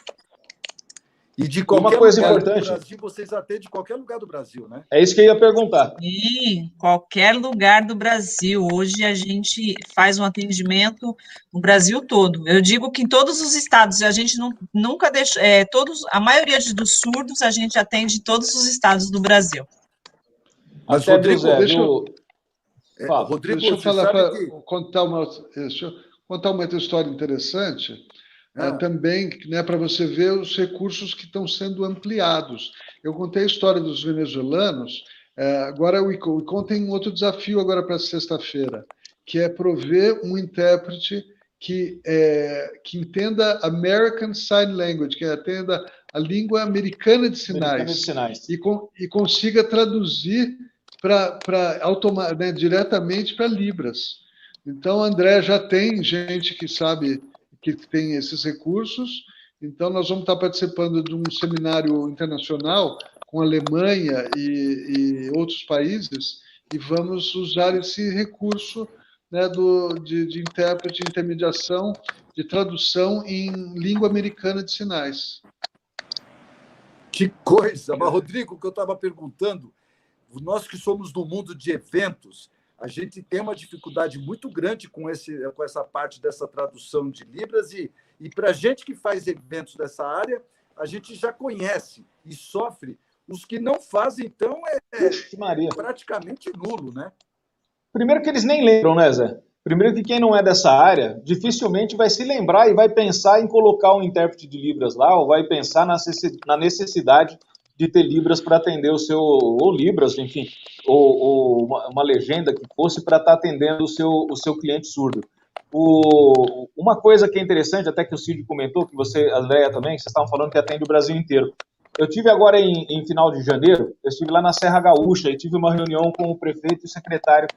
E de qualquer coisa lugar importante. do Brasil, vocês atendem de qualquer lugar do Brasil, né? É isso que eu ia perguntar. Sim, qualquer lugar do Brasil. Hoje a gente faz um atendimento no Brasil todo. Eu digo que em todos os estados, a gente nunca deixa. A maioria dos surdos a gente atende em todos os estados do Brasil. Mas, até Rodrigo, deixa eu falar para contar uma história interessante. Também, né, para você ver os recursos que estão sendo ampliados. Eu contei a história dos venezuelanos, agora o ICON tem um outro desafio agora para sexta-feira, que é prover um intérprete que entenda American Sign Language, que entenda a língua americana de Americana de sinais, sinais. e consiga traduzir né, diretamente para Libras. Então, André já tem gente que sabe que tem esses recursos, então nós vamos estar participando de um seminário internacional com a Alemanha e outros países, e vamos usar esse recurso, né, de intérprete, de intermediação, de tradução em língua americana de sinais. Que coisa! Mas, Rodrigo, o que eu estava perguntando, nós que somos do mundo de eventos, a gente tem uma dificuldade muito grande com essa parte dessa tradução de Libras, e para a gente que faz eventos dessa área, a gente já conhece e sofre. Os que não fazem, então, praticamente nulo, né? Primeiro que eles nem lembram, né, Zé? Primeiro que quem não é dessa área, dificilmente vai se lembrar e vai pensar em colocar um intérprete de Libras lá, ou vai pensar na necessidade de ter Libras para atender o seu, ou Libras, enfim, ou uma legenda que fosse para estar atendendo o seu cliente surdo. Uma coisa que é interessante, até que o Cid comentou, que você, Andréia também, vocês estavam falando que atende o Brasil inteiro. Eu tive agora em final de janeiro, eu estive lá na Serra Gaúcha e tive uma reunião com o prefeito e o secretário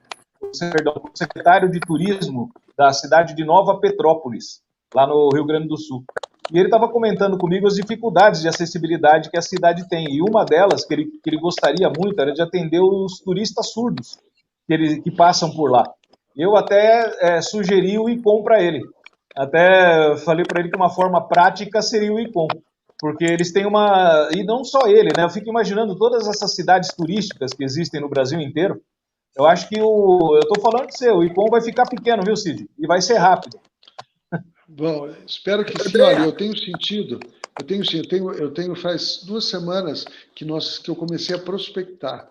de turismo da cidade de Nova Petrópolis, lá no Rio Grande do Sul. E ele estava comentando comigo as dificuldades de acessibilidade que a cidade tem. E uma delas, que ele gostaria muito, era de atender os turistas surdos que passam por lá. Eu até sugeri o ICOM para ele. Até falei para ele que uma forma prática seria o ICOM. Porque eles têm uma... E não só ele, né? Eu fico imaginando todas essas cidades turísticas que existem no Brasil inteiro. Eu acho que eu estou falando de o ICOM vai ficar pequeno, viu, Cid? E vai ser rápido. Bom, espero que sim. Olha, eu tenho faz 2 semanas que eu comecei a prospectar,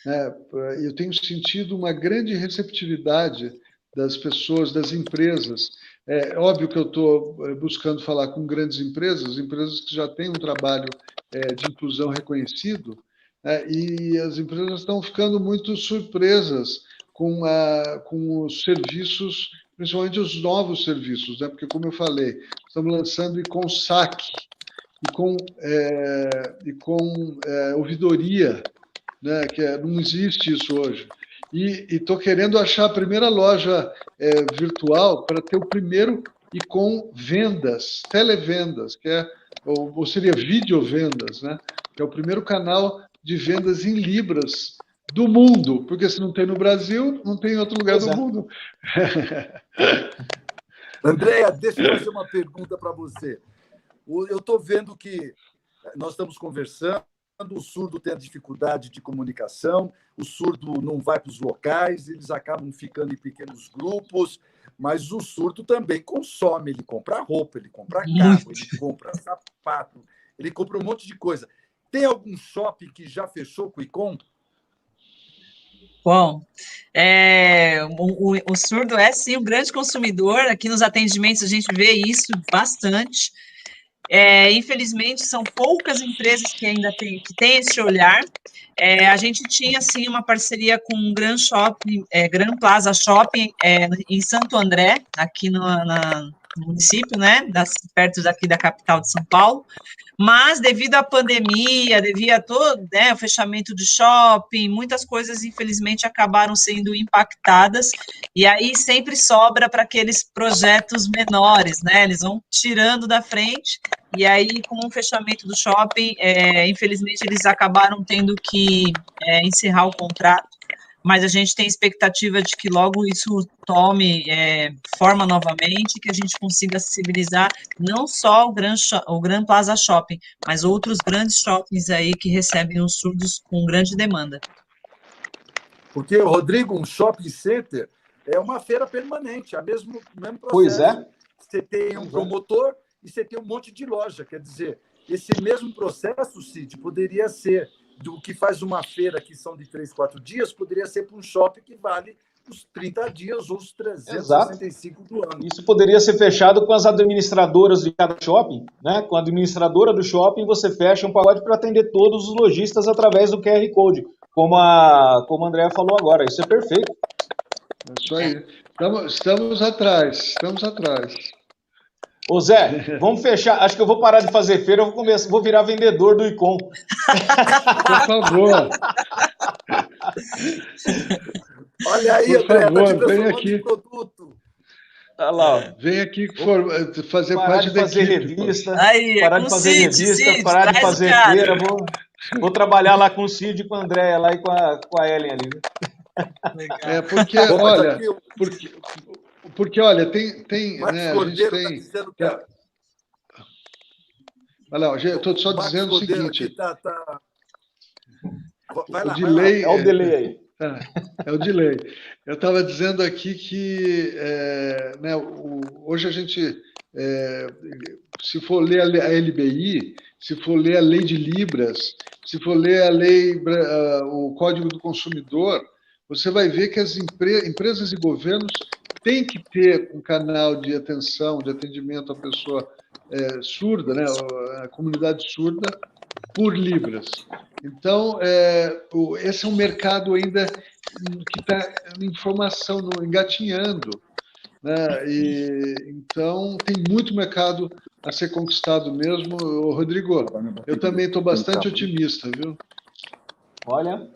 né? Eu tenho sentido uma grande receptividade das pessoas, das empresas. É óbvio que eu estou buscando falar com grandes empresas que já têm um trabalho de inclusão reconhecido, e as empresas estão ficando muito surpresas com os serviços, principalmente os novos serviços, né? Porque, como eu falei, estamos lançando com saque e com ouvidoria, né? Que não existe isso hoje. E estou querendo achar a primeira loja virtual para ter o primeiro e com vendas, televendas, ou seria videovendas, né? Que é o primeiro canal de vendas em Libras do mundo, porque se não tem no Brasil, não tem em outro lugar do mundo. Andréia, deixa eu fazer uma pergunta para você. Eu estou vendo que nós estamos conversando, o surdo tem a dificuldade de comunicação, o surdo não vai para os locais, eles acabam ficando em pequenos grupos, mas o surdo também consome, ele compra roupa, ele compra carro, ele compra sapato, ele compra um monte de coisa. Tem algum shopping que já fechou com o ICOM? Bom, o surdo é, sim, um grande consumidor. Aqui nos atendimentos a gente vê isso bastante. Infelizmente, são poucas empresas que ainda têm esse olhar. A gente tinha, sim, uma parceria com um Gran Shopping, Gran Plaza Shopping, em Santo André, aqui no município, né, perto daqui da capital de São Paulo. Mas, devido à pandemia, devido a todo, né, o fechamento do shopping, muitas coisas, infelizmente, acabaram sendo impactadas, e aí sempre sobra para aqueles projetos menores, né, eles vão tirando da frente, e aí, com o fechamento do shopping, infelizmente, eles acabaram tendo que encerrar o contrato, mas a gente tem expectativa de que logo isso tome forma novamente, que a gente consiga acessibilizar não só o Gran Plaza Shopping, mas outros grandes shoppings aí que recebem os surdos com grande demanda. Porque, Rodrigo, um shopping center é uma feira permanente, é o mesmo processo. Pois é. Você tem um promotor e você tem um monte de loja, quer dizer, esse mesmo processo, Cid, poderia ser do que faz uma feira que são de 3, 4 dias, poderia ser para um shopping que vale os 30 dias ou os 365 do ano. Isso poderia ser fechado com as administradoras de cada shopping, né? Com a administradora do shopping, você fecha um pacote para atender todos os lojistas através do QR Code, como a Andréia falou agora. Isso é perfeito. É isso aí. Estamos atrás. Ô Zé, vamos fechar. Acho que eu vou parar de fazer feira, vou virar vendedor do ICOM. Por favor. Olha aí, Por André, favor, está te vem transformando aqui. em produto. Olha lá, Vem aqui fazer parar parte de da fazer equipe. revista, Aí, parar com de fazer Cid, revista, Cid, parar de traz o fazer cara. feira, vou trabalhar lá com o Cid, com a Andréia lá e com a Ellen ali. Legal. Porque, Bom, mas olha, aqui porque, olha, tem, Max né, a gente Cordeiro está tem. dizendo que Olha lá, eu estou só o Max dizendo o Cordeiro aqui seguinte: tá... Vai o lá, delay. É o delay aí. É o delay. Eu estava dizendo aqui que né, hoje a gente, se for ler a LBI, se for ler a Lei de Libras, se for ler a lei, o Código do Consumidor, você vai ver que as empresas e governos têm que ter um canal de atenção, de atendimento à pessoa surda, né, a comunidade surda, por Libras. Então, esse é um mercado ainda que está em formação, engatinhando, né? Então, tem muito mercado a ser conquistado mesmo. Rodrigo, eu também estou bastante otimista, viu? Olha,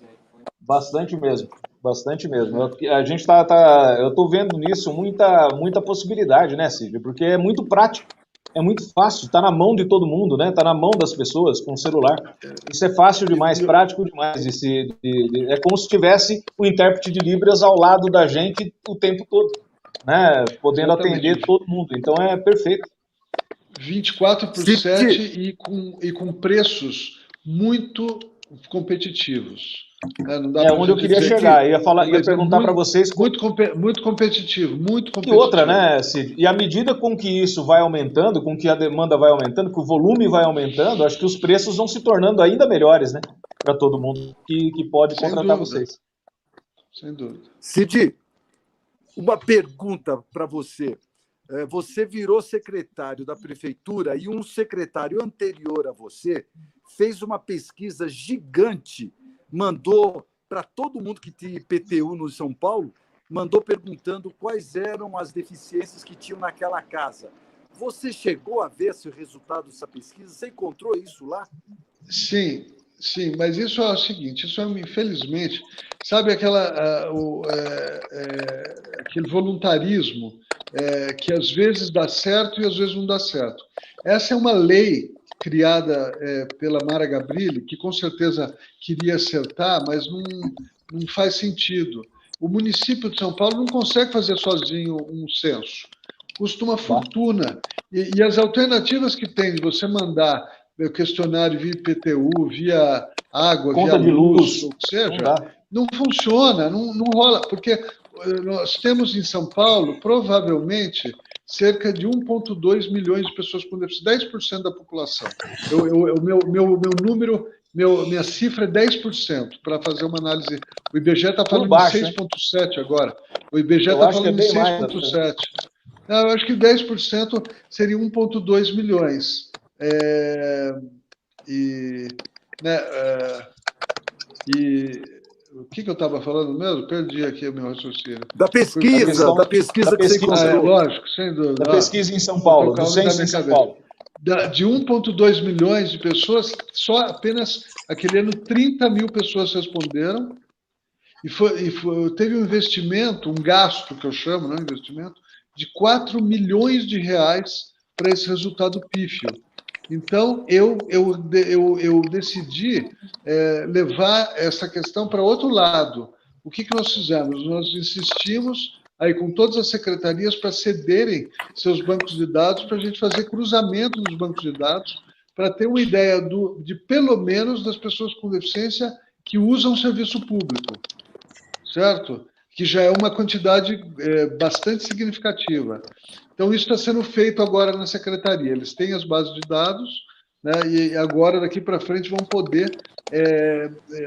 bastante mesmo. Bastante mesmo. A gente eu estou vendo nisso muita possibilidade, né, Cid? Porque é muito prático. É muito fácil, está na mão de todo mundo, né? Está na mão das pessoas com o celular. Isso é fácil demais, prático demais. É como se tivesse o intérprete de Libras ao lado da gente o tempo todo, né? Podendo atender todo mundo. Então é perfeito. 24/7 e com preços muito competitivos. Não dá onde eu queria chegar. Ia perguntar para vocês. Muito competitivo, muito competitivo. E outra, né, Cid? E à medida com que isso vai aumentando, com que a demanda vai aumentando, que o volume vai aumentando, acho que os preços vão se tornando ainda melhores, né? Para todo mundo que pode contratar vocês. Sem dúvida. Cid, uma pergunta para você. Você virou secretário da prefeitura e um secretário anterior a você fez uma pesquisa gigante, mandou para todo mundo que tinha IPTU no São Paulo, mandou perguntando quais eram as deficiências que tinham naquela casa. Você chegou a ver esse resultado dessa pesquisa? Você encontrou isso lá? Sim, mas isso é o seguinte, isso é, infelizmente, sabe aquele voluntarismo que às vezes dá certo e às vezes não dá certo. Essa é uma lei criada pela Mara Gabrilli, que com certeza queria acertar, mas não faz sentido. O município de São Paulo não consegue fazer sozinho um censo. Custa uma fortuna. E as alternativas que tem de você mandar o questionário via IPTU, via água, conta via de luz, ou seja, não funciona, não rola, porque nós temos em São Paulo, provavelmente, cerca de 1,2 milhões de pessoas com deficiência, 10% da população. Meu número, minha cifra é 10%, para fazer uma análise. O IBGE está falando de 6,7 agora. O IBGE está falando de 6,7. Eu acho que 10% seria 1,2 milhões. O que eu estava falando mesmo? Perdi aqui o meu raciocínio. Da pesquisa que você encontrou. Lógico, sem dúvida. Da pesquisa em São Paulo, do censo em São Paulo. De 1,2 milhões de pessoas, só apenas aquele ano 30 mil pessoas responderam. Teve um investimento, um gasto, que eu chamo, não investimento, de 4 milhões de reais para esse resultado pífio. Então, eu decidi levar essa questão para outro lado. O que nós fizemos? Nós insistimos aí com todas as secretarias para cederem seus bancos de dados, para a gente fazer cruzamento nos bancos de dados, para ter uma ideia de pelo menos das pessoas com deficiência que usam o serviço público, certo? Que já é uma quantidade bastante significativa. Então, isso está sendo feito agora na secretaria. Eles têm as bases de dados, né, e agora, daqui para frente, vão poder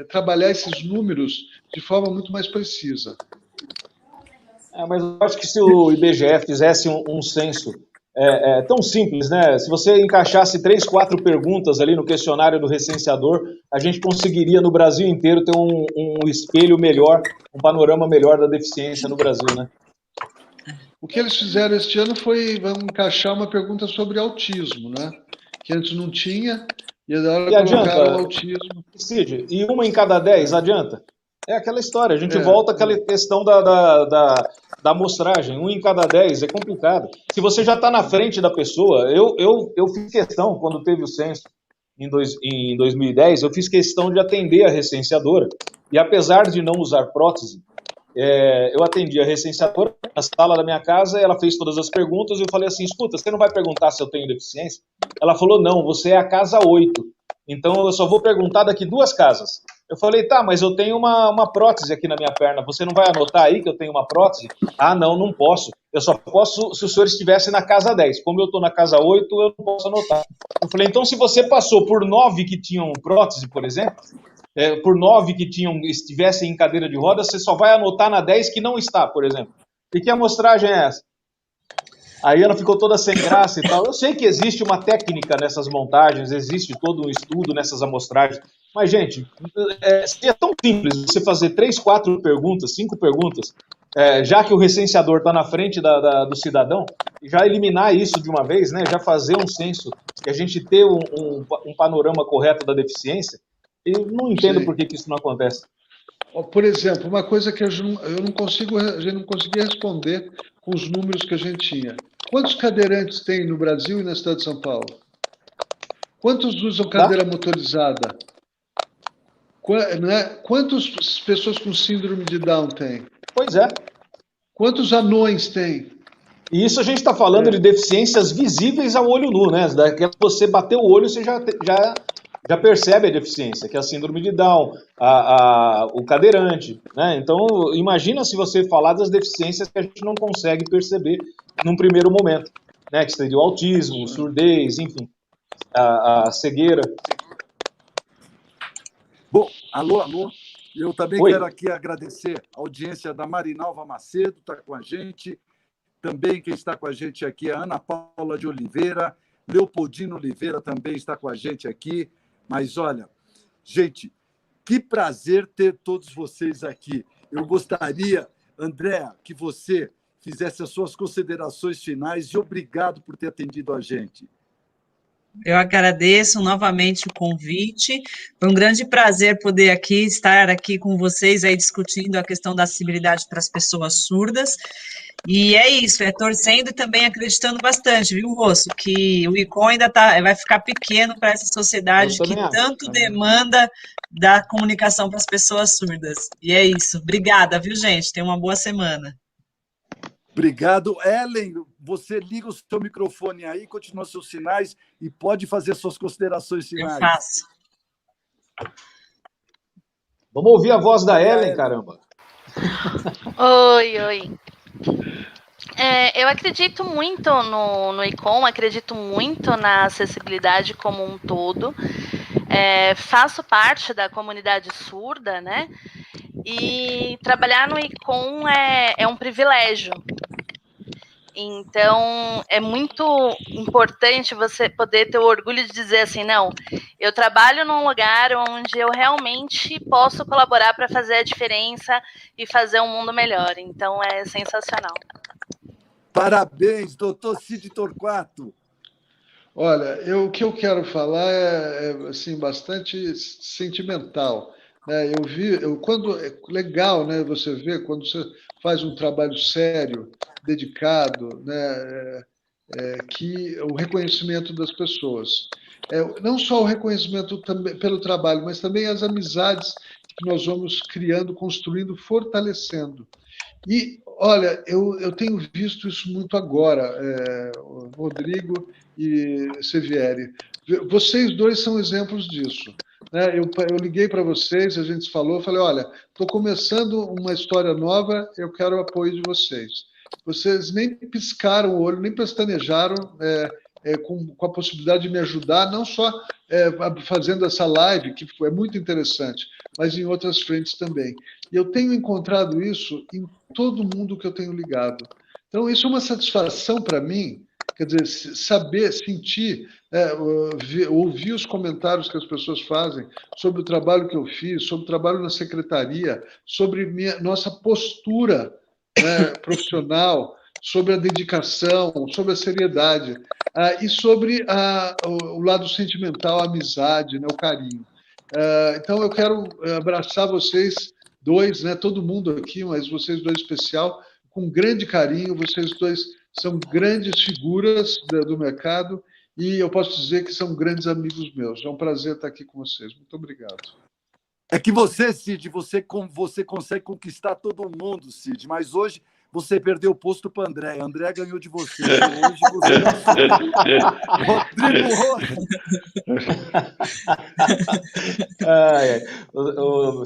trabalhar esses números de forma muito mais precisa. Mas eu acho que se o IBGE fizesse um censo tão simples, né? Se você encaixasse 3, 4 perguntas ali no questionário do recenseador, a gente conseguiria no Brasil inteiro ter um espelho melhor, um panorama melhor da deficiência no Brasil, né? O que eles fizeram este ano foi, vamos encaixar uma pergunta sobre autismo, né? Que antes não tinha, e agora colocaram autismo. Cid, e 1 em cada 10 adianta? É aquela história, a gente volta àquela questão da amostragem, 1 em cada 10 é complicado. Se você já está na frente da pessoa, eu fiz questão, quando teve o censo em 2010, eu fiz questão de atender a recenseadora, e apesar de não usar prótese, eu atendi a recenseadora na sala da minha casa, ela fez todas as perguntas, e eu falei assim, escuta, você não vai perguntar se eu tenho deficiência? Ela falou, não, você é a casa 8, então eu só vou perguntar daqui 2 casas. Eu falei, tá, mas eu tenho uma prótese aqui na minha perna, você não vai anotar aí que eu tenho uma prótese? Ah, não posso. Eu só posso se o senhor estivesse na casa 10. Como eu estou na casa 8, eu não posso anotar. Eu falei, então se você passou por 9 que tinham prótese, por exemplo, por 9 que estivessem em cadeira de rodas, você só vai anotar na 10 que não está, por exemplo. E que amostragem é essa? Aí ela ficou toda sem graça e tal. Eu sei que existe uma técnica nessas montagens, existe todo um estudo nessas amostragens, mas, gente, é tão simples você fazer 3, 4 perguntas, 5 perguntas, já que o recenseador está na frente do cidadão, e já eliminar isso de uma vez, né? Já fazer um censo e a gente ter um panorama correto da deficiência, e não entendo por que isso não acontece. Por exemplo, uma coisa que a gente não conseguia responder com os números que a gente tinha. Quantos cadeirantes tem no Brasil e na cidade de São Paulo? Quantos usam cadeira motorizada? Quantas pessoas com síndrome de Down tem? Pois é. Quantos anões tem? E isso a gente está falando de deficiências visíveis ao olho nu, né? Daquela que você bater o olho, você já percebe a deficiência, que é a síndrome de Down, o cadeirante, né? Então, imagina se você falar das deficiências que a gente não consegue perceber num primeiro momento, né? Que seria o autismo, surdez, enfim, a cegueira. Bom, alô. Eu também Oi. Quero aqui agradecer a audiência da Marinalva Macedo, está com a gente. Também quem está com a gente aqui é a Ana Paula de Oliveira, Leopoldino Oliveira também está com a gente aqui. Mas, olha, gente, que prazer ter todos vocês aqui. Eu gostaria, Andréa, que você fizesse as suas considerações finais e obrigado por ter atendido a gente. Eu agradeço novamente o convite. Foi um grande prazer poder estar aqui com vocês aí discutindo a questão da acessibilidade para as pessoas surdas. E é isso, torcendo e também acreditando bastante, viu, Rosso, que o ICOM ainda vai ficar pequeno para essa sociedade que tanto demanda da comunicação para as pessoas surdas. E é isso. Obrigada, viu, gente? Tenha uma boa semana. Obrigado. Ellen, você liga o seu microfone aí, continua seus sinais e pode fazer suas considerações finais. Eu faço. Vamos ouvir a voz da Ellen, caramba. Oi. Eu acredito muito no ICOM, acredito muito na acessibilidade como um todo. Faço parte da comunidade surda, né? E trabalhar no ICOM é um privilégio. Então, é muito importante você poder ter o orgulho de dizer assim, não, eu trabalho num lugar onde eu realmente posso colaborar para fazer a diferença e fazer um mundo melhor. Então, é sensacional. Parabéns, doutor Cid Torquato. Olha, o que eu quero falar é assim, bastante sentimental. Né? É legal, né, você ver quando você faz um trabalho sério, dedicado, né, que o reconhecimento das pessoas. Não só o reconhecimento pelo trabalho, mas também as amizades que nós vamos criando, construindo, fortalecendo. E, olha, eu tenho visto isso muito agora, Rodrigo e Sevieri. Vocês dois são exemplos disso. Né? Eu liguei para vocês, a gente falou, falei, olha, estou começando uma história nova, eu quero o apoio de vocês. Vocês nem piscaram o olho, nem pestanejaram com a possibilidade de me ajudar, não só fazendo essa live, que é muito interessante, mas em outras frentes também. E eu tenho encontrado isso em todo mundo que eu tenho ligado. Então, isso é uma satisfação para mim, quer dizer, saber, sentir, ouvir os comentários que as pessoas fazem sobre o trabalho que eu fiz, sobre o trabalho na secretaria, sobre nossa postura, né, profissional, sobre a dedicação, sobre a seriedade, e sobre o lado sentimental, a amizade, né, o carinho. Então, eu quero abraçar vocês dois, né, todo mundo aqui, mas vocês dois em especial, com grande carinho. Vocês dois são grandes figuras do mercado e eu posso dizer que são grandes amigos meus. É um prazer estar aqui com vocês. Muito obrigado. É que você, Cid, você consegue conquistar todo mundo, Cid, mas hoje você perdeu o posto para André. André ganhou de você. Hoje você Rodrigo Rocha.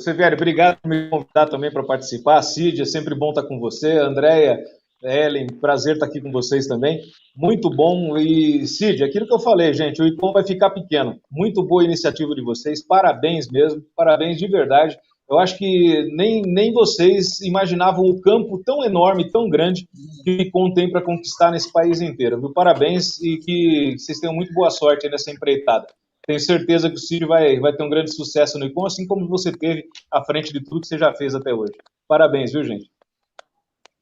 Severo, obrigado por me convidar também para participar. Cid, é sempre bom estar com você. Andréia, Ellen, prazer estar aqui com vocês também. Muito bom. E, Cid, aquilo que eu falei, gente, o ICOM vai ficar pequeno. Muito boa iniciativa de vocês. Parabéns mesmo. Parabéns de verdade. Eu acho que nem vocês imaginavam o campo tão enorme, tão grande, que o ICOM tem para conquistar nesse país inteiro. Viu? Parabéns e que vocês tenham muito boa sorte nessa empreitada. Tenho certeza que o Cid vai ter um grande sucesso no ICOM, assim como você teve à frente de tudo que você já fez até hoje. Parabéns, viu, gente?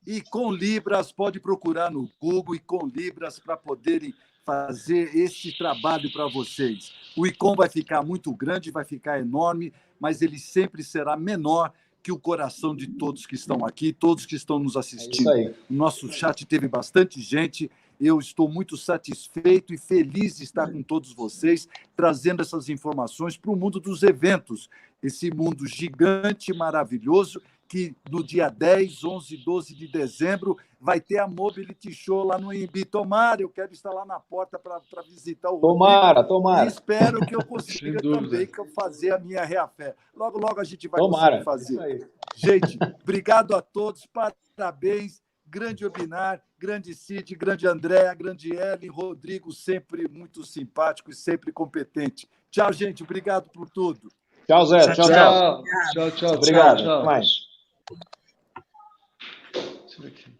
ICOM Libras, pode procurar no Google ICOM Libras para poderem fazer esse trabalho para vocês. O ICOM vai ficar muito grande, vai ficar enorme, mas ele sempre será menor que o coração de todos que estão aqui, todos que estão nos assistindo. É isso aí. O nosso chat teve bastante gente. Eu estou muito satisfeito e feliz de estar com todos vocês, trazendo essas informações para o mundo dos eventos, esse mundo gigante, maravilhoso, que no dia 10, 11 e 12 de dezembro vai ter a Mobility Show lá no Embi. Tomara, eu quero estar lá na porta para visitar o Rodrigo. Tomara. E espero que eu consiga também fazer a minha reafé. Logo, logo a gente vai conseguir fazer. Gente, obrigado a todos, parabéns. Grande Obinar, grande Cid, grande André, grande Ellen, Rodrigo, sempre muito simpático e sempre competente. Tchau, gente. Obrigado por tudo. Tchau, Zé. Tchau. Tchau. Obrigado. Tchau. Até mais. Tira aqui.